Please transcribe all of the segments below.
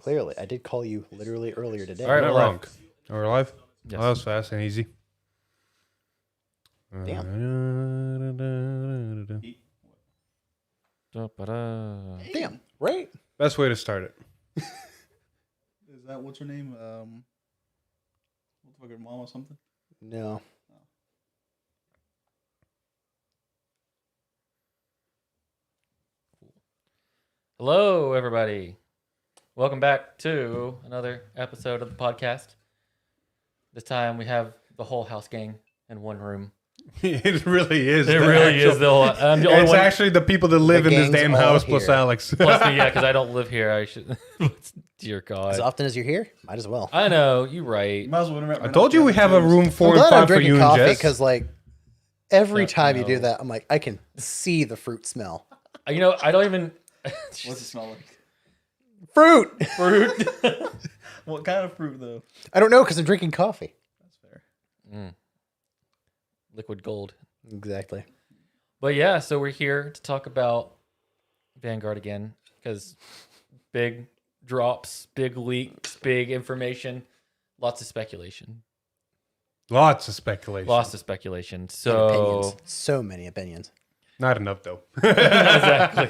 Clearly, I did call you literally earlier today. All right, Not we're wrong. live. We're live? Yes. Oh, that was fast and easy. Da-ba-da. Damn, right? Best way to start it. Is that what's her name? What the fuck, her mom or something? No. Hello, everybody. Welcome back to another episode of the podcast. This time we have the whole house gang in one room. It really is. It really is the whole. I'm the only It's one. actually the people that live in this gang's damn all house plus here. Alex. Plus me, yeah, because I don't live here. I should. Dear God. As often as you're here, might as well. I know you're right. You might as well remember. I told you we have a room 4 I'm and glad 5 I'm for drinking you and coffee Jess. because, like, every No, time you do no. that, I'm like, I can see the fruit smell. You know, I don't even. What's it smell like? Fruit! Fruit. What kind of fruit though? I don't know because I'm drinking coffee. That's fair. Liquid gold. Exactly. But yeah, so we're here to talk about Vanguard again because big drops, big leaks, big information, lots of speculation. Lots of speculation. Lots of speculation. And So opinions. So many opinions. Not enough, though. exactly.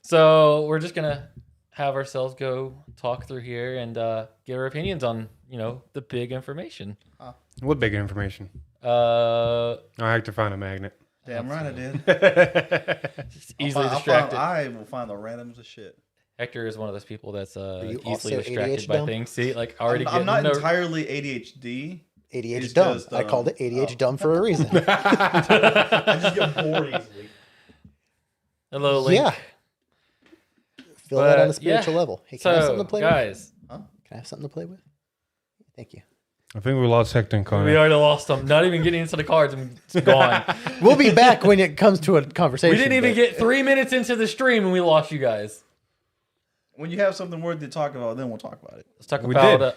So we're just gonna have ourselves go talk through here and give our opinions on the big information. What big information? Uh, I had to find a magnet. Damn right I did. just easily distracted. I will find the randoms of shit. Hector is one of those people that's you easily also distracted ADHD by dumb? things. See, like already I'm not getting entirely ADHD. ADH It's dumb. just, I called it ADH dumb for a reason. I just get bored easily. Hello, Link. Yeah. Feel that on a But, spiritual yeah. level. Hey, can I have So, something to play with? guys, Can I have something to play with? Thank you. I think we lost Hector and Connor. we already lost them. Not even getting into the cards and it's gone. We'll be back when it comes to a conversation. We didn't even but- get 3 minutes into the stream and we lost you guys. When you have something worthy to talk about, then we'll talk about it. Let's talk We about did.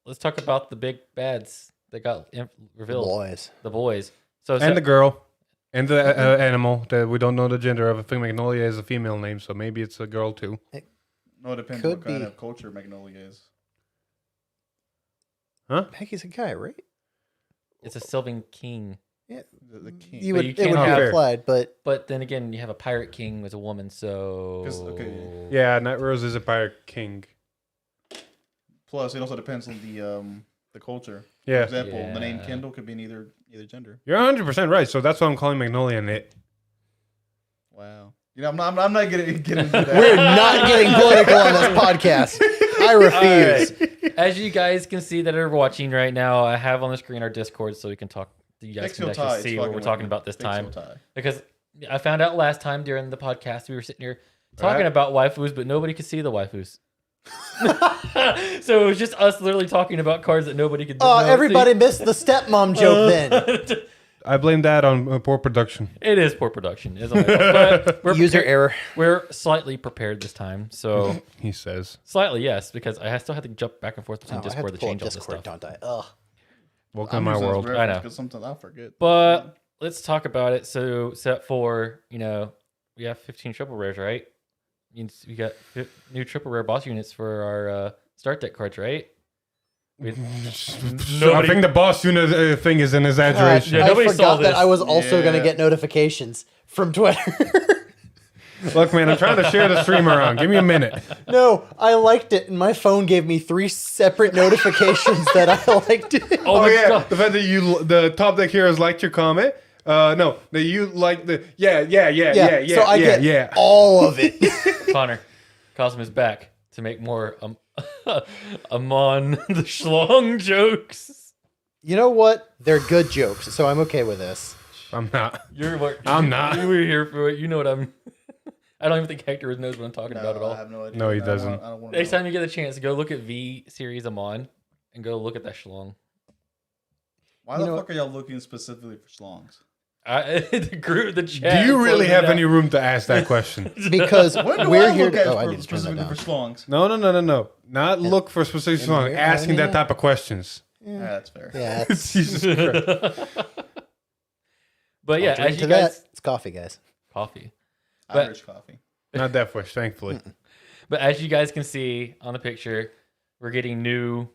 let's talk about the big bads that got revealed. Boys. The boys. So And the girl. And the animal that we don't know the gender of. I think Magnolia is a female name, so maybe it's a girl too. No, it depends Could what kind be. of culture Magnolia is. Heck, he's a guy, right? it's a Sylvan king. Yeah. The king. You But would, you it can't would be have- implied, but But then again, you have a pirate king as a woman, so 'Cause, okay. Yeah, Night Rose is a pirate king. Plus, it also depends on the culture. For Yeah. example, the name Yeah. Kendall could be in either gender. You're 100% right, so that's why I'm calling Magnolia an it. Wow. You know, I'm not getting into that. we're not getting political on this podcast. I refuse. As you guys can see that are watching right now, I have on the screen our Discord so we can talk. You guys can Pixel tie, actually it's see what fucking we're talking with me. about this Pixel time. tie. Because I found out last time during the podcast we were sitting here talking Right. about waifus, but nobody could see the waifus. So it was just us literally talking about cards that nobody could. Everybody missed the stepmom joke then. I blame that on poor production. It is poor production, isn't it? But we're User prepared- error. We're slightly prepared this time, so He says. slightly yes, because I still had to jump back and forth between Oh, I have Discord to to pull up change all this Discord, stuff. don't I? Ugh. Welcome to my world. I know. Because sometimes I forget. But let's talk about it. So set for we have 15 triple rares, right? Means we got new triple rare boss units for our start deck cards, right? I think the boss unit thing is an exaggeration. Yeah, I nobody saw forgot that this. I was also going to Yeah. get notifications from Twitter. Look, man, I'm trying to share the stream around. Give me a minute. No, I liked it, and my phone gave me 3 separate notifications that I liked it. Oh my yeah, god! the fact that the top deck heroes liked your comment. No, that you like the yeah. So I get all of it. Connor, Cosm is back to make more Amon the Schlong jokes. You know what? They're good jokes, so I'm okay with this. I'm not. I'm not. You were here for it. You know what I'm. I don't even think Hector knows what I'm talking No, about at all. I have no idea. No, he I don't doesn't. want- I don't want Next to know. time you get a chance, go look at V series Amon and go look at that Schlong. Why You the know fuck are y'all looking specifically for schlongs? The group, the Do chat. you really closing have down. any room to ask that question? Because When do we're I here look to... at Oh, I need to turn that specifically down. for schlongs? No. Not look for specific song. here, Asking that yeah. type of questions. Yeah, that's fair. Yeah, it's, Jesus Christ. But yeah, I'll drink as to you guys, that. It's coffee, guys. coffee. But- Irish coffee. Not that fresh, thankfully. But as you guys can see on the picture, we're getting new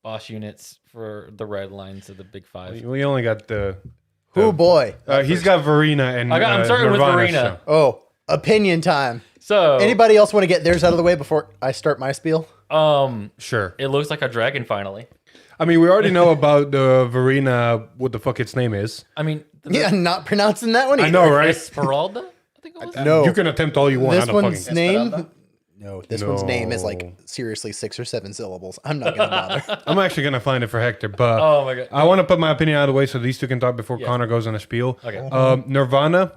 boss units for the red lines of the big five. We only got the. Oh boy. He's got Verena and. I'm starting with Nirvana, Verena. Oh, opinion time. So Anybody else want to get theirs out of the way before I start my spiel? Sure. it looks like a dragon finally. I mean, we already know about the Verena. What the fuck its name is? I mean, Yeah, not pronouncing that one either. I know, right? Esmeralda, I think it was. No. You can attempt all you want. This I don't one's fucking. name. Esmeralda? No, this one's name is like No. seriously 6 or 7 syllables. I'm not gonna bother. I'm actually gonna find it for Hector, but Oh my god. I want to put my opinion out of the way so these two can talk before Yes. Connor goes on a spiel. Okay. Nirvana,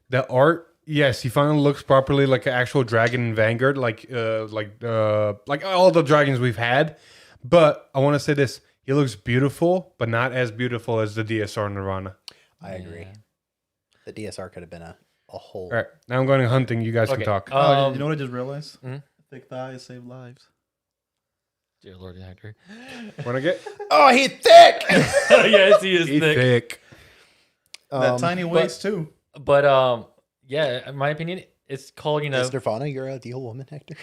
the art. Yes, he finally looks properly like an actual dragon in Vanguard, like all the dragons we've had. But I want to say this: he looks beautiful, but not as beautiful as the DSR Nirvana. I agree. The DSR could have been a whole. All right, now I'm going hunting. You guys Okay. can talk. Oh, you know what I just realized? Mhm. Thick thighs save lives. Dear Lord, Hector. Want to get Oh, he's thick. Yes, he is thick. thick? That tiny waist too. But yeah, in my opinion, it's called Is Nirvana your ideal woman, Hector?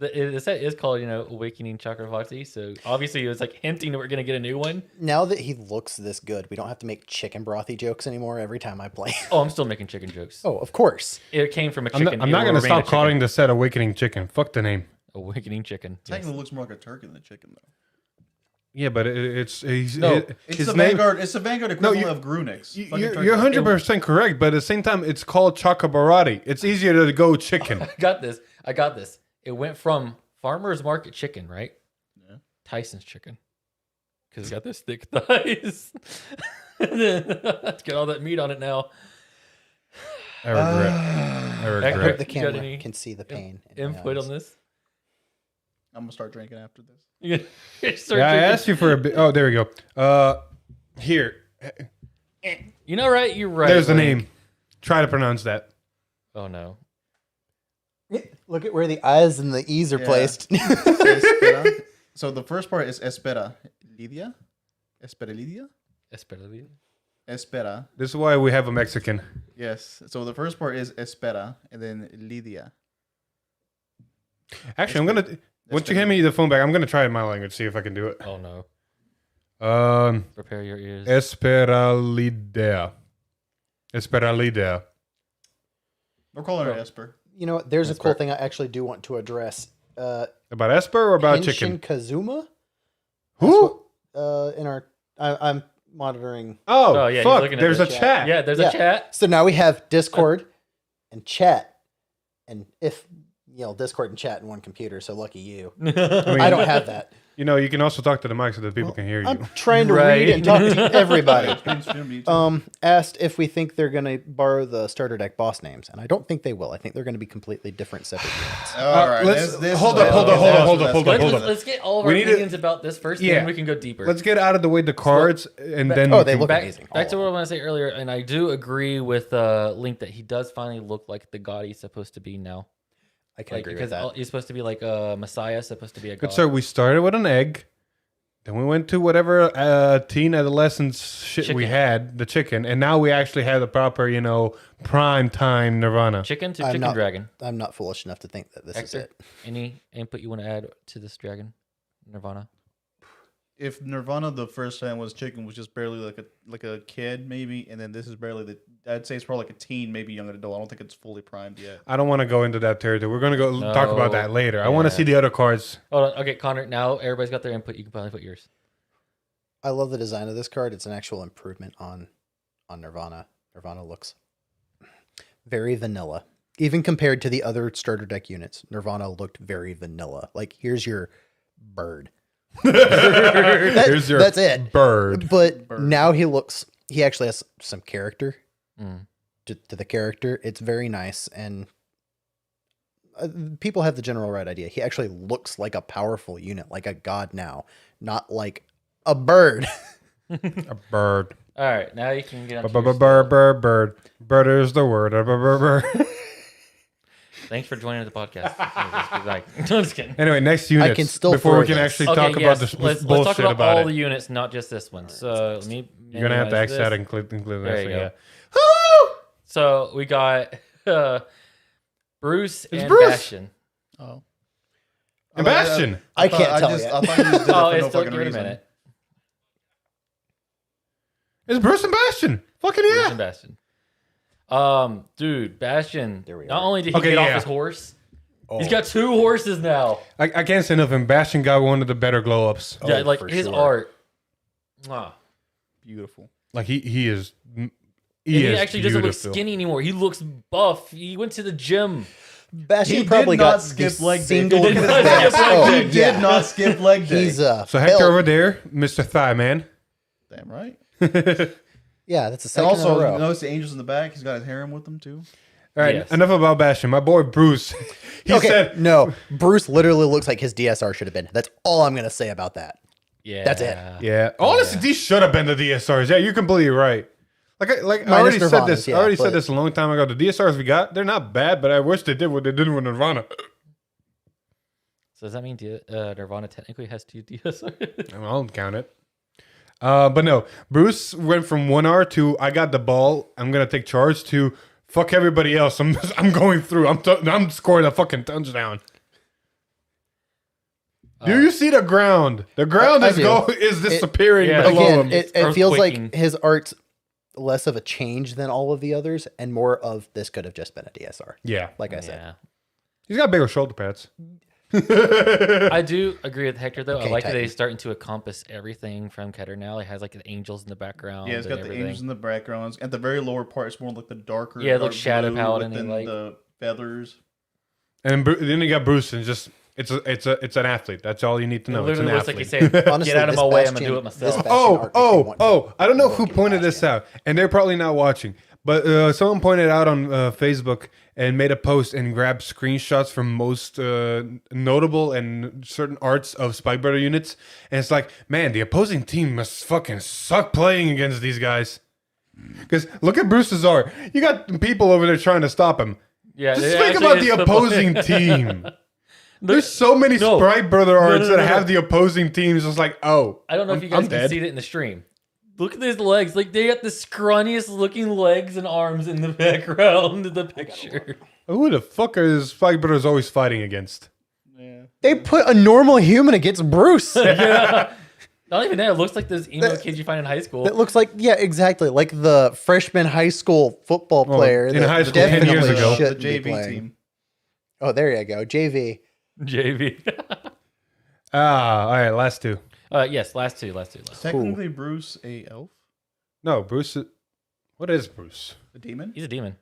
the set is called Awakening Chakra Foxy. So obviously it was like hinting that we're gonna get a new one. Now that he looks this good, we don't have to make chicken brothy jokes anymore every time I play. Oh, I'm still making chicken jokes. Oh, of course. It came from a I'm chicken. not It going to will remain a stop chicken. calling the set Awakening Chicken. Fuck the name. Awakening Chicken. Yes. Technically looks more like a turkey than a chicken though. Yeah, but it's he's No, It's his the name. Vanguard. It's the Vanguard equivalent you- of Grunix. You're 100% correct, but at the same time, it's called Chakabarati. It's easier to go chicken. I got this. It went from Farmer's Market chicken, right? Yeah. Tyson's chicken. Because it's got those thick thighs. Let's get all that meat on it now. I regret. I I regret. hope the You got camera any can see the pain. in my Input eyes. on this? I'm gonna start drinking after this. You start Yeah, I drinking- asked you for a bit. Oh, there we go. Here. You know, right? You're right. There's the Link. name. Try to pronounce that. Oh, no. Look at where the I's and the E's are Yeah. placed. Espera. So the first part is Espera. Lidia? Espera Lidia? Espera. Espera. This is why we have a Mexican. Yes. So the first part is Espera and then Lidia. Actually, I'm gonna. Once you hand me the phone back, I'm gonna try it in my language, see if I can do it. Oh, no. Prepare your ears. Esperalidea. Esperalidea. We're calling her Esper. You know what? There's a cool thing I actually do want to address. About Esper or about Henshin chicken? Kazuma? Who? In our, I'm monitoring. Oh, yeah, he's fuck. looking at There's the a chat. chat. Yeah, there's Yeah. a chat. So now we have Discord and chat, and if Discord and chat in one computer. So lucky you. I don't have that. You know, you can also talk to the mic so that people can hear you. I'm trying to Right. read and talk to everybody. Green screen on YouTube. Asked if we think they're going to borrow the starter deck boss names, and I don't think they will. I think they're going to be completely different separate units. All right. let's- this hold is up, hold what- up, hold up, that's hold what up, hold that's up, hold gonna up. be. Let's get all of We our need to- opinions about this first, Yeah. then we can go deeper. Let's get out of the way the cards, and then Oh, we they can- look back, amazing. back to All what I of want to say earlier, and I do agree with Link that he does finally look like the god he's supposed to be now. I can Like agree because with that. he's supposed to be like a messiah, supposed to be a god. Good sir, we started with an egg. Then we went to whatever teen adolescence shit we Chicken. had, the chicken, and now we actually have the proper, prime time Nirvana. Chicken to I'm chicken not- dragon. I'm not foolish enough to think that this is Hector, it. any input you want to add to this dragon, Nirvana? If Nirvana the first time was chicken was just barely like a kid maybe, and then this is barely I'd say it's probably like a teen, maybe young adult. I don't think it's fully primed yet. I don't want to go into that territory. We're going to go talk about that later. I want to Yeah. see the other cards. Hold on. Okay, Connor. Now everybody's got their input. You can probably put yours. I love the design of this card. It's an actual improvement on Nirvana. Nirvana looks very vanilla. Even compared to the other starter deck units, Nirvana looked very vanilla. Like, here's your bird. Here's your that's it. bird. But now he actually has some character Mm. to the character. It's very nice, and people have the general right idea. He actually looks like a powerful unit, like a god now, not like a bird. A bird. All right. Now you can get on. Bird. Bird is the word. Bird. Thanks for joining the podcast. Like, I'm just kidding. Anyway, next units. can still before we throw can this. actually Okay, talk yes, about this let's bullshit talk about all it. the units, not just this one. So let me. You're gonna have to minimize X that this. and include There this. you Yeah. go. So we got Bruce and Bruce. Bastion. Oh. And Bastion. I can't tell yet. I thought you just did Oh, it for it's no still fucking give it a reason. minute. It's Bruce and Bastion. Fucking Bruce yeah. and Bastion. Dude, Bastion. There we Not are. only did he Okay, get off yeah. his horse, Oh. he's got 2 horses now. I can't say nothing. Bastion got one of the better glow ups. Oh, Yeah, like for his sure. art. Mwah. Beautiful. Like he is. And He he is actually doesn't look beautiful. skinny anymore. He looks buff. He went to the gym. Bastion He probably did not got skip the leg day. single He did not skip best. leg Oh, day. He yeah. did not skip leg day. He's So Hector built. over there, Mr. Thigh Man. Damn right. Yeah, that's a And second also, in a row. notice the angels in the back. He's got his harem with him too. All right, Yes. enough about Bastion. My boy Bruce. He Okay, said, no. Bruce literally looks like his DSR should have been. That's all I'm gonna say about that. Yeah. That's it. "Yeah, honestly, these should have been the DSRs." Yeah, you're completely right. Like I Minus already said Nirvanas, this. yeah, I already but- said this a long time ago. The DSRs we got, they're not bad, but I wish they did what they did with Nirvana. So does that mean Nirvana technically has 2 DSRs? I don't count it. But no, Bruce went from 1R to I got the ball. I'm gonna take charge to fuck everybody else. I'm going through. I'm scoring a fucking touchdown. Do you see the ground? The ground I is do. is disappearing yeah. below Again, him. it feels like earthquaking. his art's less of a change than all of the others, and more of this could have just been a DSR. Yeah, Like I said, Yeah. he's got bigger shoulder pads. I do agree with Hector though. Okay, I like that Titan. he's starting to encompass everything from Keter now. He has like the angels in the background. Yeah, it's got and the everything. angels in the background. At the very lower part, it's more like the darker. Yeah, it dark looks shadow blue paladin-y, within like. the feathers. And then you got Bruce, and just it's an athlete. That's all you need to It know. It's an literally looks like athlete. he's saying, Honestly, "Get out of this my way! I'm gonna Bastion- do it this myself." Bastion art makes me want to I don't know look who into pointed this Bastion. out, and they're probably not watching. But someone pointed out on Facebook and made a post and grabbed screenshots from most notable and certain arts of Spike Brother units, and it's like, man, the opposing team must fucking suck playing against these guys. Because look at Bruce's art. You got people over there trying to stop him. Yeah, Just it think actually about is the football. opposing team. There's so many No. Sprite Brother arts no, that no. have the opposing teams just like, oh, I don't know if you guys can see it in the stream. Look at his legs. Like they got the scrawniest looking legs and arms in the background of the picture. Who the fuck are Spike Brothers always fighting against? Yeah. They put a normal human against Bruce. Yeah. Not even that. It looks like those emo kids you find in high school. That looks like, yeah, exactly, like the freshman high school football player. in that high school 10 definitely years ago. The shouldn't be JV playing. team. Oh, there you go, JV. JV. All right, last two. Yes, last two. Technically, Bruce a elf, No, Bruce. What is Bruce? a demon. He's a demon.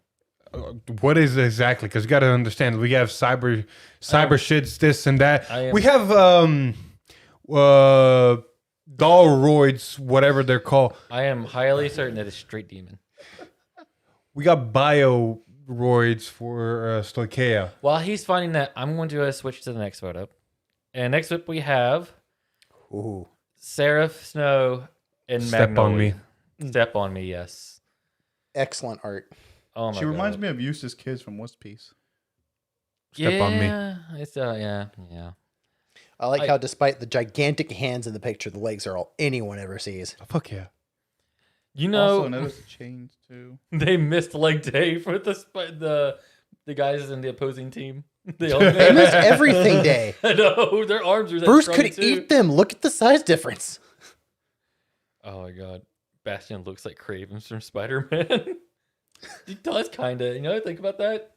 What is it exactly? Because you got to understand, we have cyber shits, this and that. I am- We have Dollroids, whatever they're called. I am highly certain that it's straight demon. We got Bioroids for Stoicheia. While he's finding that, I'm going to switch to the next photo. And next up we have Ooh, Seraph, Snow, and Step on Magnolia. Me. Step on me, yes. excellent art. Oh my She reminds God. me of Eustace Kids from West Piece. Step on me. It's yeah. I like I- how, despite the gigantic hands in the picture, the legs are all anyone ever sees. Oh, fuck yeah. You know, Also, notice the chains too. they missed leg day for the guys in the opposing team. They all They missed everything day. I know their arms are. That Bruce strong, could too. eat them. Look at the size difference. Oh my God, Bastion looks like Craven from Spider-Man. He does kind of. You know, think about that.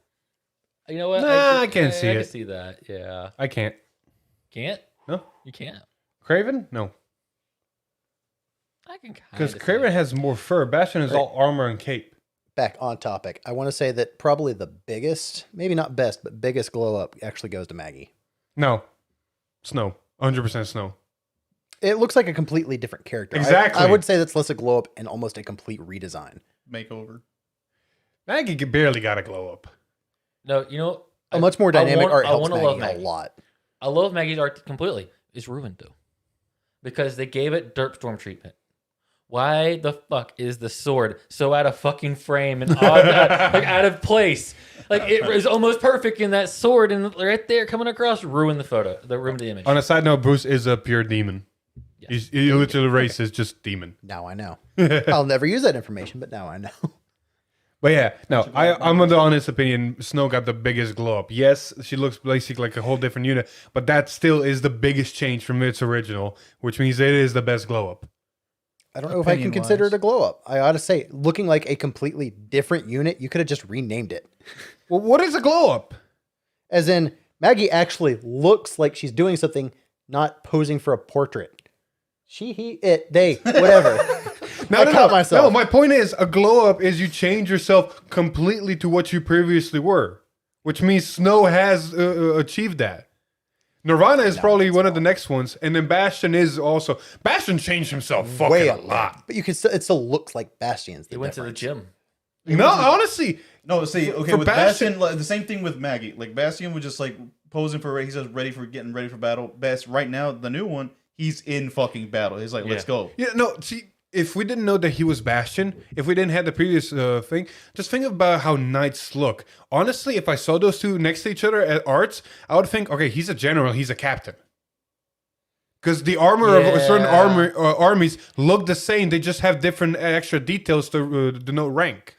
You know what? Nah, I can't see I it. can see that. Yeah, I can't. can't. No. You can't. Craven? No. I can kind Because of. Craven has more fur. Bastion is all armor and cape. Back on topic, I want to say that probably the biggest, maybe not best, but biggest glow up actually goes to Maggie. No. Snow. 100% snow. It looks like a completely different character. Exactly. I would say that's less a glow up and almost a complete redesign. Makeover. Maggie barely got a glow up. No, you know. A much more dynamic art I helps wanna love Maggie a Maggie. lot. I love Maggie's art completely. It's ruined though, because they gave it Derp Storm treatment. Why the fuck is the sword so out of fucking frame and odd, like out of place? Like it was almost perfect in that sword, and right there coming across ruined the photo, ruined the image. On a side note, Bruce is a pure demon. Yes. He literally race is just demon. Now I know. I'll never use that information, but now I know. But yeah, no, I'm of the honest opinion. Snow got the biggest glow up. Yes, she looks basically like a whole different unit, but that still is the biggest change from its original, which means it is the best glow up. I don't know if I can consider it a glow up. I ought to say, looking like a completely different unit, you could have just renamed it. Well, what is a glow up? As in, Maggie actually looks like she's doing something, not posing for a portrait. She, he, it, they, whatever. I caught myself. No, my point is, a glow up is you change yourself completely to what you previously were, which means Snow has achieved that. Nirvana is probably one of the next ones, and then Bastion is also. Bastion changed himself fucking a lot. But you can still, it still looks like Bastion's. He went to the gym. No, honestly, No, see, okay, For with Bastion- Bastion, like, the same thing with Maggie. Like Bastion was just like posing for. He's just getting ready for battle. Best right now, the new one, he's in fucking battle. He's like, let's go. yeah, no. See, if we didn't know that he was Bastion, if we didn't have the previous thing, just think about how knights look. Honestly, if I saw those two next to each other at arts, I would think, okay, he's a general, he's a captain. Because the armor of certain armies look the same. They just have different extra details to denote rank.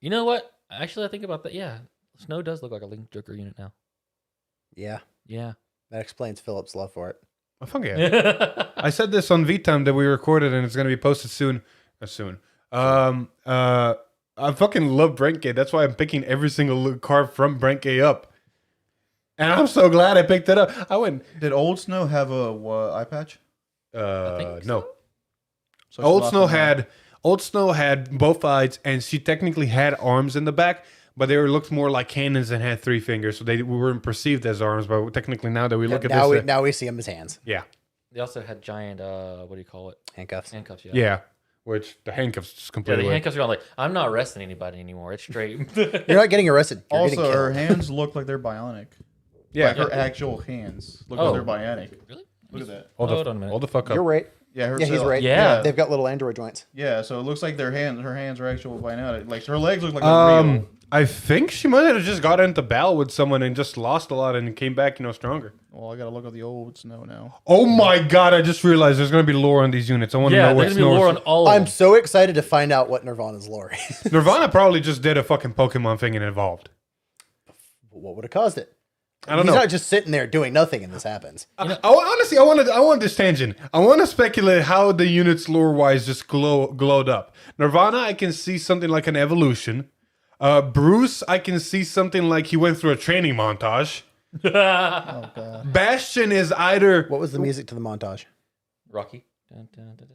You know what? Actually, I think about that. Yeah, Snow does look like a Link Joker unit now. Yeah, Yeah. that explains Philip's love for it. Oh, fuck yeah. I said this on V-Time that we recorded and it's going to be posted soon. I fucking love Brentgate. That's why I'm picking every single card from Brentgate up. And I'm so glad I picked it up. I went, Did Old Snow have a eye patch? no. So Old Snow had both sides, and she technically had arms in the back, but they looked more like cannons and had 3 fingers, so they weren't perceived as arms. But technically, now that we look at this, Now we see him as hands, yeah, They also had giant, what do you call it? handcuffs. Handcuffs, yeah. yeah, which the handcuffs just Yeah, completely. the handcuffs are on like, I'm not arresting anybody anymore. It's straight. You're not getting arrested. You're getting Also, killed. her hands look like they're bionic. yeah, Like her actual hands look Oh. like they're bionic. Really? Look at that. hold Hold on a minute. the fuck up. You're right. Yeah, Yeah, he's right. Yeah. They've got little android joints. Yeah, so it looks like her hands are actual bionic. Like her legs look like they're real. I think she might have just got into battle with someone and just lost a lot and came back, stronger. Well, I gotta look at the Old Snow now. Oh my god! I just realized there's gonna be lore on these units. I want to Yeah, know what there's gonna be lore on all of I'm them. so excited to find out what Nirvana's lore is. Nirvana probably just did a fucking Pokemon thing and evolved. What would have caused it? I don't He's know. not just sitting there doing nothing and this happens. Honestly, I want this tangent. I want to speculate how the units lore-wise just glowed up. Nirvana, I can see something like an evolution. Bruce, I can see something like he went through a training montage. Oh god. Bastion is either What was the music to the montage? Rocky. Dun, dun, dun,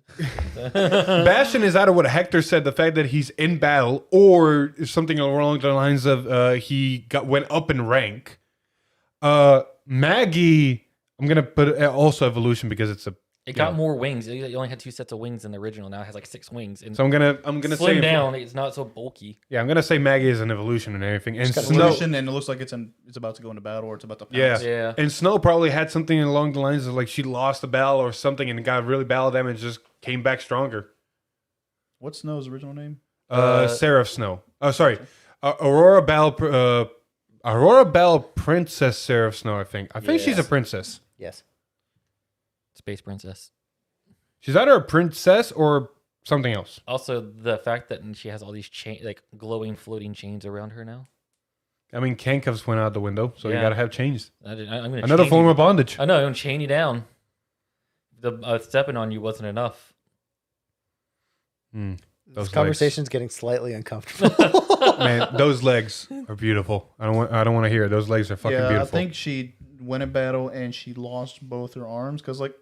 dun, dun. Bastion is either what Hector said, the fact that he's in battle, or something along the lines of he went up in rank. Maggie, I'm gonna put also evolution because it's a. It got more wings. It only had 2 sets of wings in the original. Now it has like 6 wings. And So I'm gonna slim say down. It's not so bulky. Yeah, I'm gonna say Maggie is an evolution and everything, and got Snow. Evolution, and it looks like it's about to go into battle or it's about to Yeah. pounce. Yeah. And Snow probably had something along the lines of like she lost a battle or something and got really battle damage, just came back stronger. What's Snow's original name? Seraph Snow. Oh, sorry, Aurora Belle Princess Seraph Snow. I think she's a Yes. princess. Yes. Space Princess. She's either a princess or something else. Also, the fact that she has all these like glowing floating chains around her now. I mean, handcuffs went out the window, so you Yeah. gotta have chains. I'm gonna Another chain form you. of bondage. I know. I'm gonna chain you down. The stepping on you wasn't enough. Those This conversation's getting slightly uncomfortable. Man, those legs are beautiful. I don't want to hear it. Those legs are fucking yeah, beautiful. I think she went in battle and she lost both her arms because like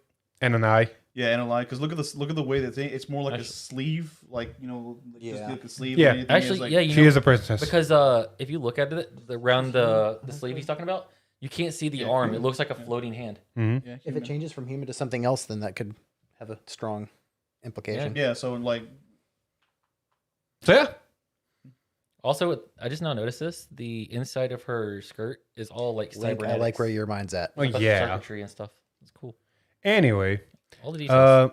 And an eye. yeah, and a lie because look at the way that thing. It's more like Actually- a sleeve, like just Yeah. like a sleeve. Yeah. and anything Actually, is, like, yeah, you She know, is a princess. because if you look at it around the sleeve he's talking about, you can't see the arm. It looks like a floating hand. Mm-hmm. yeah, If it changes from human to something else, then that could have a strong implication. yeah. So like So yeah, Also, I just now noticed this. The inside of her skirt is all like Link, I cybernetics. like where your mind's at. Oh, Like yeah. circuitry and stuff. It's cool. Anyway, All the details.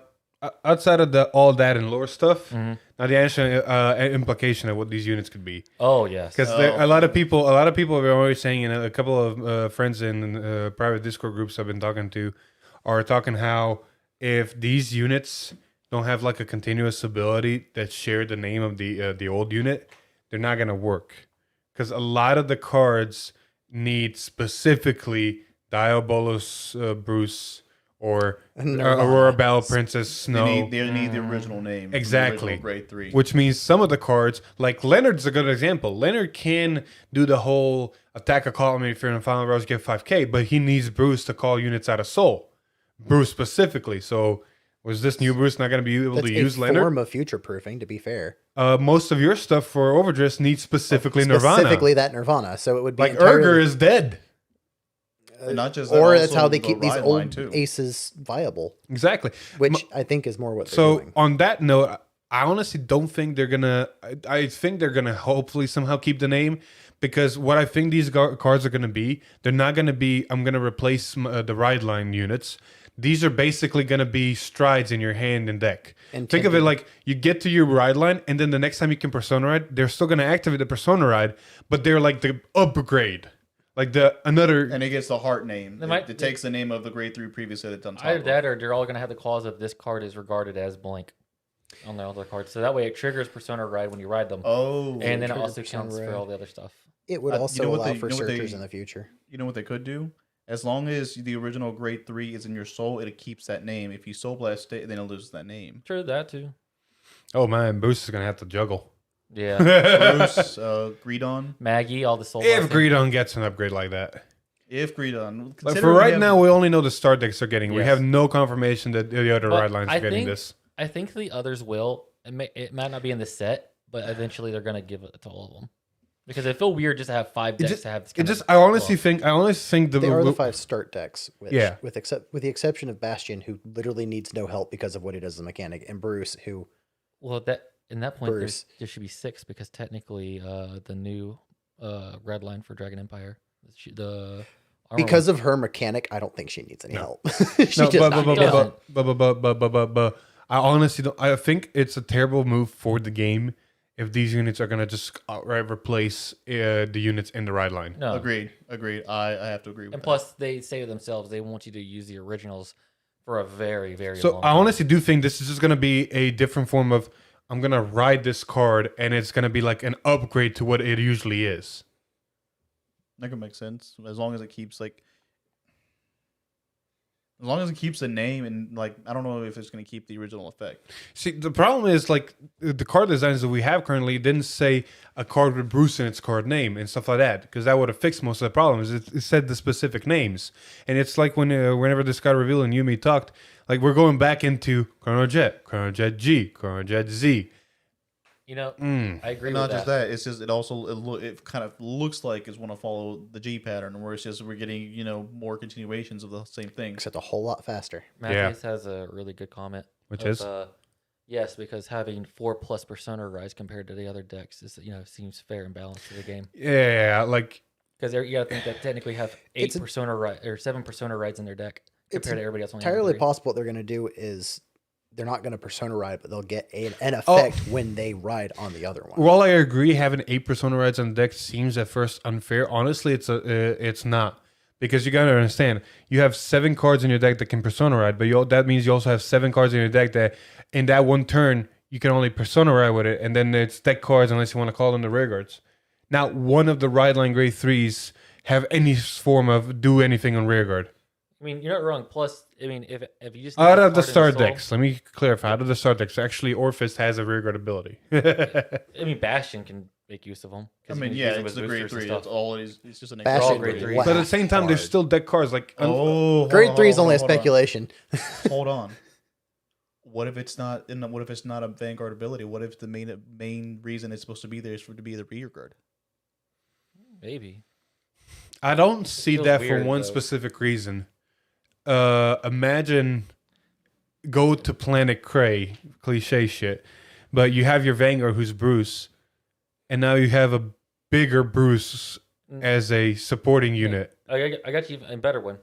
outside of all that and lore stuff, Mhm. now the actual implication of what these units could be, Oh yes. because a lot of people are always saying, and a couple of friends in private Discord groups I've been talking to are talking how if these units don't have like a continuous ability that share the name of the old unit, they're not gonna work. Because a lot of the cards need specifically Diabolus Bruce or Nirvana. Aurora Battle Princess Snow. They need the original name. from the Exactly. original grade 3. Which means some of the cards, like Leonard's a good example. Leonard can do the whole attack a column if you're in the final rows, get 5k, but he needs Bruce to call units out of Soul. Bruce specifically. So was this new Bruce not going to be able That's to a use Leonard? form of future proofing, to be fair. Most of your stuff for Overdress needs specifically Nirvana. Specifically that Nirvana. So it would be Like Urger is dead. And not just that, or also that's how they the keep these ride line, old too. aces viable, Exactly. which I think is more what they're So doing. on that note, I honestly don't think they're gonna. I think they're gonna hopefully somehow keep the name, because what I think these cards are gonna be, they're not gonna be. I'm gonna replace the ride line units. These are basically gonna be strides in your hand and deck. And Think of it tinted. like you get to your ride line, and then the next time you can persona ride, they're still gonna activate the persona ride, but they're like the upgrade, like the another. And it gets the heart name. They might- It takes the name of the grade 3 previously that's on top Either of. that, or they're all going to have the clause of this card is regarded as blank on the other cards. So that way it triggers Persona Ride when you ride them. Oh. and then it trigger also Persona counts for Ride. all the other stuff. It would you also know what allow they- for you know what they- searchers in the future. You know what they could do? As long as the original grade 3 is in your soul, it keeps that name. If you soul blast it, then it loses that name. True, that too. Oh man, Bruce is gonna have to juggle. Yeah. Bruce, Greedon. Maggie, all the soul If blessing. Greedon gets an upgrade like that. If Greedon. Like consider for we right have- now, we only know the start decks are getting. We Yes. have no confirmation that the other But ride lines I are getting think- this. I think the others will. It might not be in the set, but eventually they're going to give it to all of them. Because it feel weird just to have 5 decks to have this kind of I honestly fluff. think They are the 5 start decks, which, Yeah. with the exception of Bastion, who literally needs no help because of what he does as a mechanic, and Bruce, who Well, that in that point, Bruce. there should be 6 because technically the new red line for Dragon Empire, the armor because of her mechanic, I don't think she needs any help. she No, does not need help. but I honestly don't. I think it's a terrible move for the game if these units are gonna just outright replace the units in the ride line. no. Agreed. I have to agree with And that. plus, they say to themselves they want you to use the originals for a very, very So long I time. honestly do think this is just gonna be a different form of I'm gonna ride this card, and it's gonna be like an upgrade to what it usually is. That could make sense. As long as it keeps as long as it keeps the name, and like I don't know if it's gonna keep the original effect. See, the problem is like the card designs that we have currently didn't say a card with Bruce in its card name and stuff like that, because that would have fixed most of the problems. It said the specific names, and it's like whenever this got revealed and Yumi talked, like we're going back into Chrono Jet G, Chrono Jet Z. You know, Mm. I agree And with not just that. that, it's just it kind of looks like it's want to follow the G pattern, where it's just we're getting more continuations of the same thing. Except a whole lot faster. Matthews has a really good comment. Which of, is? Yes, because having 4+ Persona Rise compared to the other decks is seems fair and balanced to the game. Yeah, like Because you got to think that technically have 8 It's a- Persona Rise or 7 Persona Rides in their deck compared to everybody else. Only having Entirely 3. possible what they're going to do is they're not going to persona ride, but they'll get an effect when they ride on the other one. while I agree having 8 Persona rides on the deck seems at first unfair, honestly it's not. Because you gotta understand, you have 7 cards in your deck that can Persona Ride, but that means you also have 7 cards in your deck that in that one turn you can only Persona Ride with it, and then it's deck cards unless you want to call them the rear guards. Not one of the ride line grade 3s have any form of do anything on rear guard. I mean, you're not wrong. Plus, I mean, if you just Out need a of the card in star soul- decks, let me clarify. Out of the star decks, actually, Orphist has a rear guard ability. I mean, Bastion can make use of them. I mean, yeah, it's the grade 3. That's all it is. It's just an Bastion all extra grade would 3. whack But at the same time, there's hard. still deck cards like Grade 3 is only a hold on. speculation. Hold on. What if it's not? What if it's not a Vanguard ability? What if the main reason it's supposed to be there is for it to be the rear guard? Maybe. I don't see Feels that for weird, one though. specific reason. Imagine go to Planet Cray, cliche shit, but you have your Vanguard who's Bruce, and now you have a bigger Bruce as a supporting unit. I got you a better one.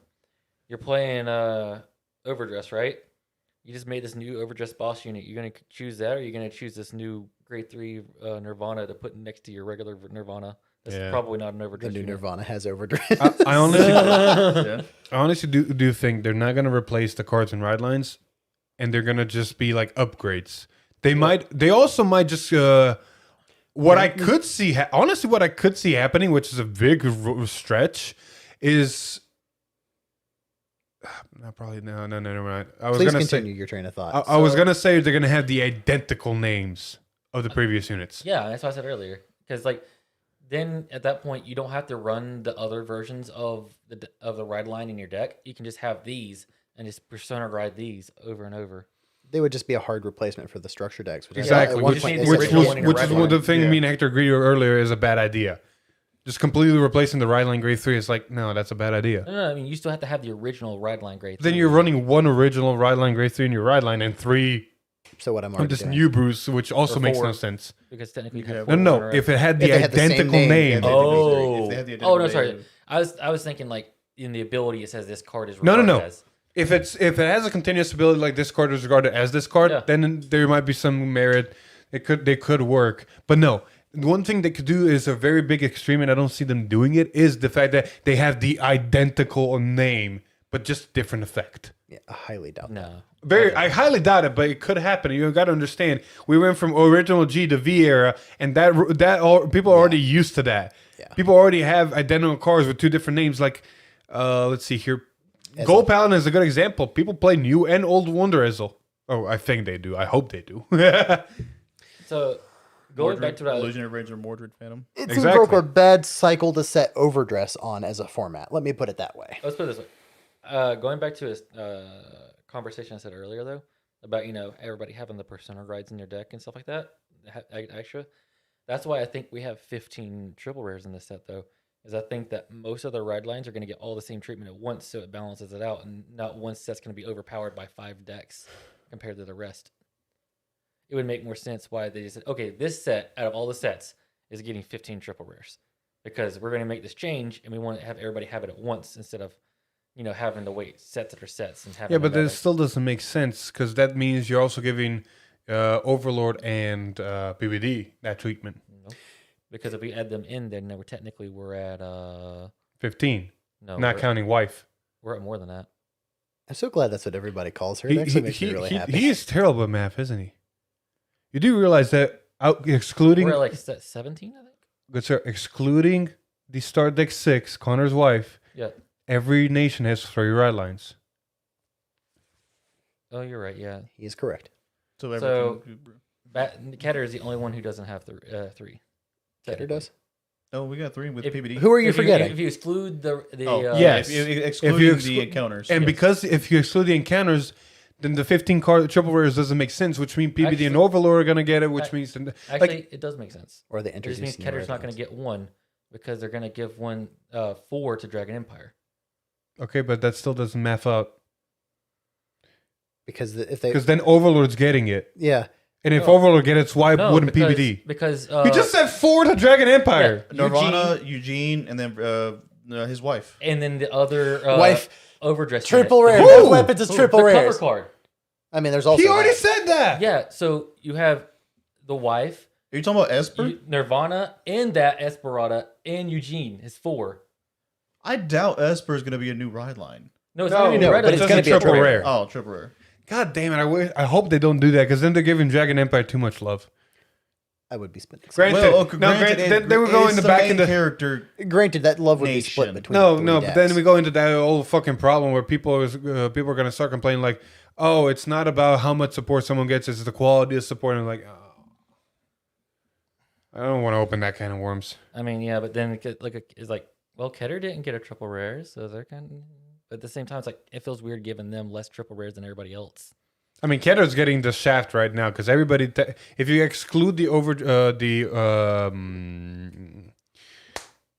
You're playing Overdress, right? You just made this new Overdress boss unit. You're gonna choose that, or you're gonna choose this new Grade 3 Nirvana to put next to your regular Nirvana. That's Yeah. probably not an The Overdress new unit. Nirvana has overdrive. I honestly, Yeah. I honestly do think they're not going to replace the cards and ride lines, and they're gonna just be like upgrades. They also might just what I could see honestly what I could see happening, which is a big stretch, is no, probably no, never mind. I was Please gonna continue say your train of thought. I was gonna say they're gonna have the identical names of the previous units. Yeah, that's what I said earlier. Because like, then at that point, you don't have to run the other versions of the ride line in your deck. You can just have these and just persona ride these over and over. They would just be a hard replacement for the structure decks. Which Exactly, at one which point is they said original they one in didn't your which is red what the line. thing Yeah. me and Hector agreed earlier is a bad idea. Just completely replacing the ride line grade 3 is like, no, that's a bad idea. No, I mean, you still have to have the original ride line grade. Then you're running one original ride line grade 3 in your ride line and 3 So what I'm of already this doing. new Bruce, which also Or makes no 4. sense. because technically you Yeah. have No, four no, runner-up. if it had the If they had the same identical name, name. yeah, Oh. If they had the Oh no, identical sorry. name. I was thinking like in the ability it says this card is No, regarded no. as. If it has a continuous ability like this card is regarded as this card, Yeah. then there might be some merit. They could work, but no. One thing they could do is a very big extreme, and I don't see them doing it. Is the fact that they have the identical name but just different effect. Yeah, I highly doubt that. No. I highly doubt it, but it could happen. You got to understand. We went from original G to V era, and people are already used to that. Yeah. People already have identical cards with 2 different names. Like, let's see here. Gold Paladin is a good example. People play new and old Wonder Ezel. Oh, I think they do. I hope they do. So going back to what I was, Illusionary Ranger, Mordred Phantom. It Exactly. seems like a bad cycle to set Overdress on as a format. Let me put it that way. let's put it this way. Going back to a conversation I said earlier though about everybody having the persona rides in their deck and stuff like that, extra. That's why I think we have 15 triple rares in this set though. Is I think that most of the ride lines are going to get all the same treatment at once, so it balances it out, and not one set's going to be overpowered by 5 decks compared to the rest. It would make more sense why they just said, okay, this set out of all the sets is getting 15 triple rares because we're going to make this change and we want to have everybody have it at once instead of having to wait sets after sets and having. Yeah, but that still doesn't make sense because that means you're also giving Overlord and PBD that treatment. Nope. Because if we add them in, then we're at 15, no, not counting wife. we're at more than that. I'm so glad that's what everybody calls her. It He, actually makes me really happy. he is terrible at math, isn't he? You do realize that excluding We're at like set 17, I think. good sir, excluding the start deck 6, Connor's wife, Yeah. every nation has 3 ride lines. Oh, you're right. Yeah. He is correct. So So- everything. Keter is the only one who doesn't have 3. Keter does. No, we got 3 with If- PBD. Who are you If forgetting? if you exclude the Oh, Yes. excluding If you the encounters. And Yes. because if you exclude the encounters, then the 15 card triple rares doesn't make sense, which means PBD and Actually- Overlord are going to get it, which I- means... Actually, it does make sense. Or they It just means introduce new Ketter's not going red to get 1 because they're going to give 4 to Dragon Empire. Okay, but that still doesn't math out. because if they Because then Overlord's getting it. yeah And if No. Overlord gets it, why No, wouldn't because, PBD? Because You just said 4 to Dragon Empire. Yeah. Nirvana, Eugene, and then his wife. and then the other wife overdress triple unit. rare. Who? Both weapons is Who? triple the rares. cover card. I mean, there's also He already that. said that. Yeah, so you have the wife, Are you talking about Esper? Nirvana, and that Esperata, and Eugene is 4. I doubt Esper is going to be a new ride line. No, it's No, not going to be no, red. but It's it's going just to be a triple rare. Oh, triple rare. God damn it! I hope they don't do that because then they're giving Dragon Empire too much love. I would be split. Granted, Well, then we go it's into back main into character. Granted, that love would be Nation. split between no, 3 but decks. then we go into that old fucking problem where people are going to start complaining like, oh, it's not about how much support someone gets; it's the quality of support. And I'm like, oh, I don't want to open that kind of worms. I mean, yeah, but then it's like, well, Keter didn't get a triple rare, so they're kind of. But at the same time, it's like it feels weird giving them less triple rares than everybody else. I mean, Ketter's getting the shaft right now because everybody. If you exclude the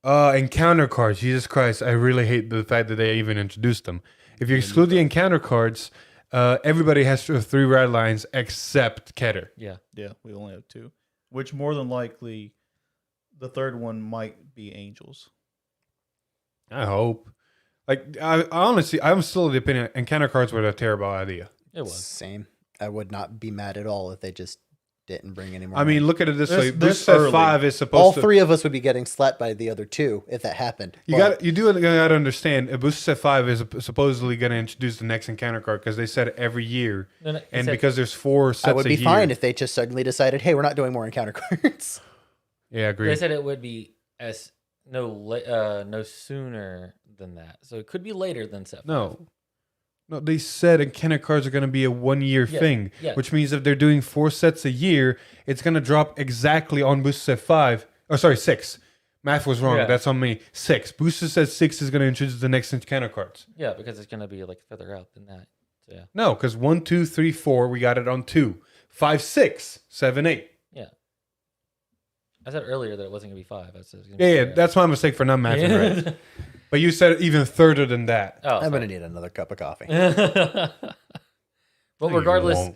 encounter cards, Jesus Christ, I really hate the fact that they even introduced them. If you exclude the encounter cards, everybody has 3 ride lines except Keter. Yeah. Yeah, we only have 2. Which more than likely, the third one might be Angels. I hope. Like, I honestly, I'm still of the opinion encounter cards were a terrible idea. It was. Same. I would not be mad at all if they just didn't bring any more. I mean, in. look at it this way: This booster set early. 5 is supposed all to. three of us would be getting slapped by the other two if that happened. You But gotta understand. A booster set 5 is supposedly gonna introduce the next encounter card because they said every year, No, it and said- because there's 4 sets I would a be year. fine if they just suddenly decided, hey, we're not doing more encounter cards. Yeah, I agree. They said it would be as no sooner than that. So it could be later than set 5. No, they said encounter cards are going to be a 1-year Yeah, thing, yeah. which means if they're doing 4 sets a year, it's going to drop exactly on booster set 5. Oh, sorry, 6. Math was wrong. Yeah. That's on me. 6. Booster set 6 is going to introduce the next encounter cards. Yeah, because it's gonna be like further out than that. So yeah. No, because 1, 2, 3, 4, we got it on 2. 5, 6, 7, 8. Yeah. I said earlier that it wasn't gonna be 5. I said it was gonna Yeah, be yeah, further that's my mistake for not mathing right. But you said even further than that. out. Oh, I'm going to sorry. need another cup of coffee. But you regardless, won't.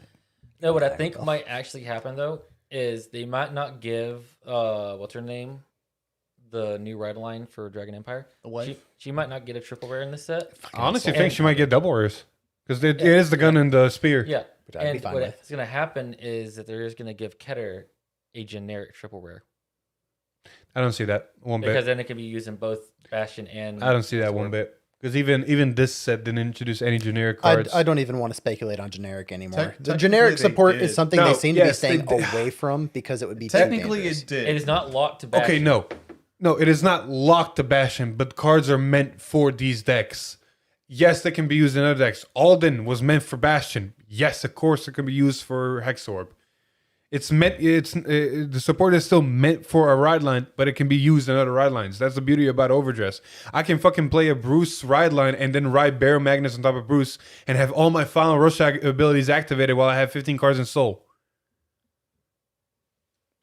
no, what I Okay, think well. might actually happen though is they might not give what's her name, the new ride line for Dragon Empire. The wife? She might not get a triple rare in this set. I honestly And- think she might get double rares. Because it is the gun and the spear. Yeah, Which I'd be and fine what with. is going to happen is that they're just going to give Keter a generic triple rare I don't see that one bit. because then it can be used in both Bastion and. I don't see that one bit. Because even this set didn't introduce any generic cards. I don't even want to speculate on generic anymore. The technically generic they support did. is something No, they seem yes, to be they staying did. away from because it would be too Technically, dangerous. it did. It is not locked to Bastion. Okay, no, it is not locked to Bastion, but cards are meant for these decks. Yes, they can be used in other decks. Alden was meant for Bastion. Yes, of course, it can be used for Hexorb. It's meant. The support is still meant for a ride line, but it can be used in other ride lines. That's the beauty about Overdress. I can fucking play a Bruce ride line and then ride Barrow Magnus on top of Bruce and have all my final rush abilities activated while I have 15 cards in Soul.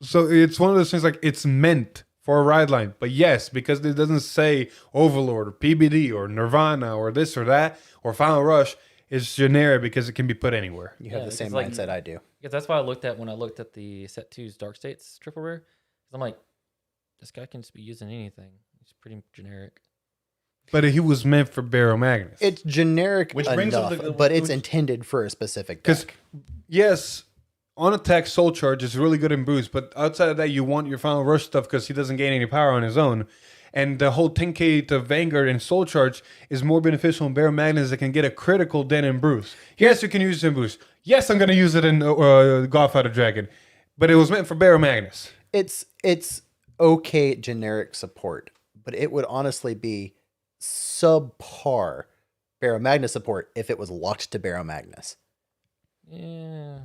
So it's one of those things like it's meant for a ride line. But yes, because it doesn't say Overlord or PBD or Nirvana or this or that or Final Rush, it's generic because it can be put anywhere. You have Yeah, the same it's like- mindset I do. Because that's why I looked at when I looked at the set 2's Dark States triple rare. 'Cause I'm like, this guy can just be using anything. He's pretty generic. But he was meant for Barrow Magnus. It's generic Which brings up enough, the- but it's which- intended for a specific Because, deck. yes, on attack Soul Charge is really good in boost, but outside of that, you want your Final Rush stuff because he doesn't gain any power on his own. And the whole 10k to Vanguard and Soul Charge is more beneficial in Barrow Magnus that can get a critical than in Bruce. Yes, you can use it in Bruce. Yes, I'm going to use it in Godfather Dragon. But it was meant for Barrow Magnus. It's okay generic support, but it would honestly be subpar Barrow Magnus support if it was locked to Barrow Magnus. Yeah.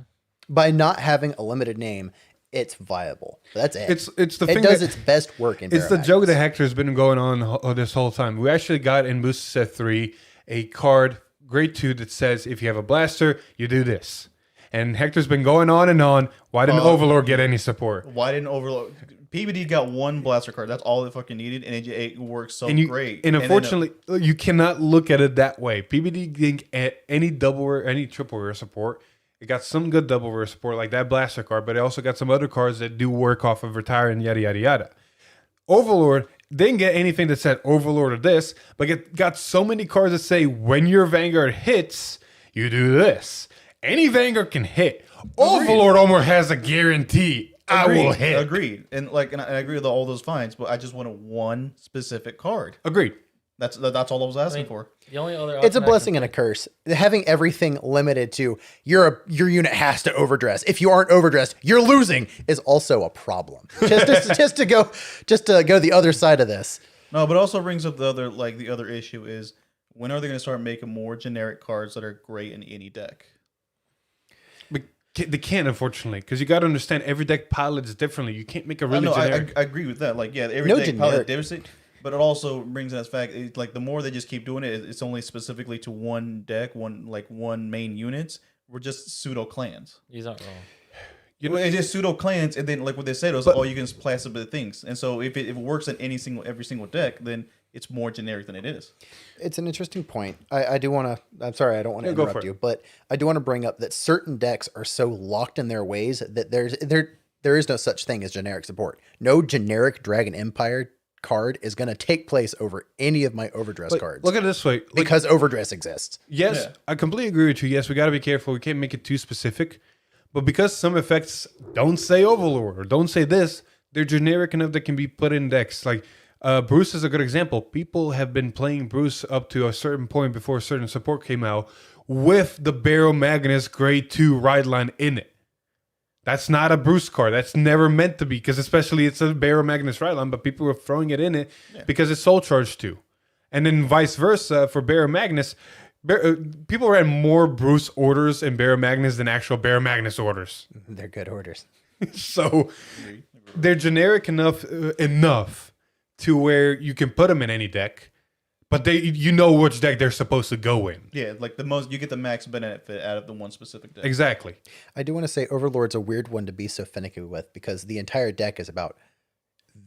By not having a limited name, it's viable. That's it. It's the it thing does that- its best work in It's Barrow the joke that Magnus. Hector's been going on this whole time. We actually got in Booster Set 3 a card, Grade 2, that says if you have a blaster, you do this. And Hector's been going on and on. Why didn't Overlord get any support? Why didn't Overlord? PBD got one blaster card. That's all it fucking needed, and it works so And great. And then, unfortunately, you cannot look at it that way. PBD didn't get any double rare, any triple rare support. It got some good double rare support like that blaster card, but it also got some other cards that do work off of retire and yada yada yada. Overlord didn't get anything that said Overlord or this, but it got so many cards that say when your Vanguard hits, you do this. Any Vanguard can hit. Overlord almost has a guarantee. I will hit. Agreed. And I agree with all those fines, but I just wanted one specific card. Agreed. That's all I was asking for. The only other It's a option I blessing can and a curse. Having everything limited to your unit has to overdress. If you aren't overdressed, you're losing is also a problem. Just to go the other side of this. No, but it also brings up the other issue is when are they going to start making more generic cards that are great in any deck? But they can't, unfortunately, because you got to understand every deck pilots differently. You can't make a really I generic. I agree with that. Like, yeah, every No deck generic. pilot devastates, but it also brings in that fact. It's like the more they just keep doing it, it's only specifically to one deck, one main units. We're just pseudo clans. He's not wrong. You know- It's just pseudo clans, and then like what they said was, you can just play some of the things. And so if it works on every single deck, then it's more generic than it is. It's an interesting point. I do want to. I'm sorry, I don't want to Yeah, go for interrupt it. you, but I do want to bring up that certain decks are so locked in their ways that there is no such thing as generic support. No generic Dragon Empire card is going to take place over any of my overdress But cards look at it this way. Like, because overdress exists. yes, Yeah. I completely agree with you. Yes, we got to be careful. We can't make it too specific. But because some effects don't say Overlord or don't say this, they're generic enough that can be put in decks. Like Bruce is a good example. People have been playing Bruce up to a certain point before a certain support came out with the Barrow Magnus Grade 2 ride line in it. That's not a Bruce card. That's never meant to be, because especially it's a Barrow Magnus ride line, but people were throwing it in it because it's Soul Charge 2. And then vice versa for Barrow Magnus. People ran more Bruce orders in Barrow Magnus than actual Barrow Magnus orders. They're good orders. So they're generic enough to where you can put them in any deck, but you know which deck they're supposed to go in. Yeah, like you get the max benefit out of the one specific deck. Exactly. I do want to say Overlord's a weird one to be so finicky with, because the entire deck is about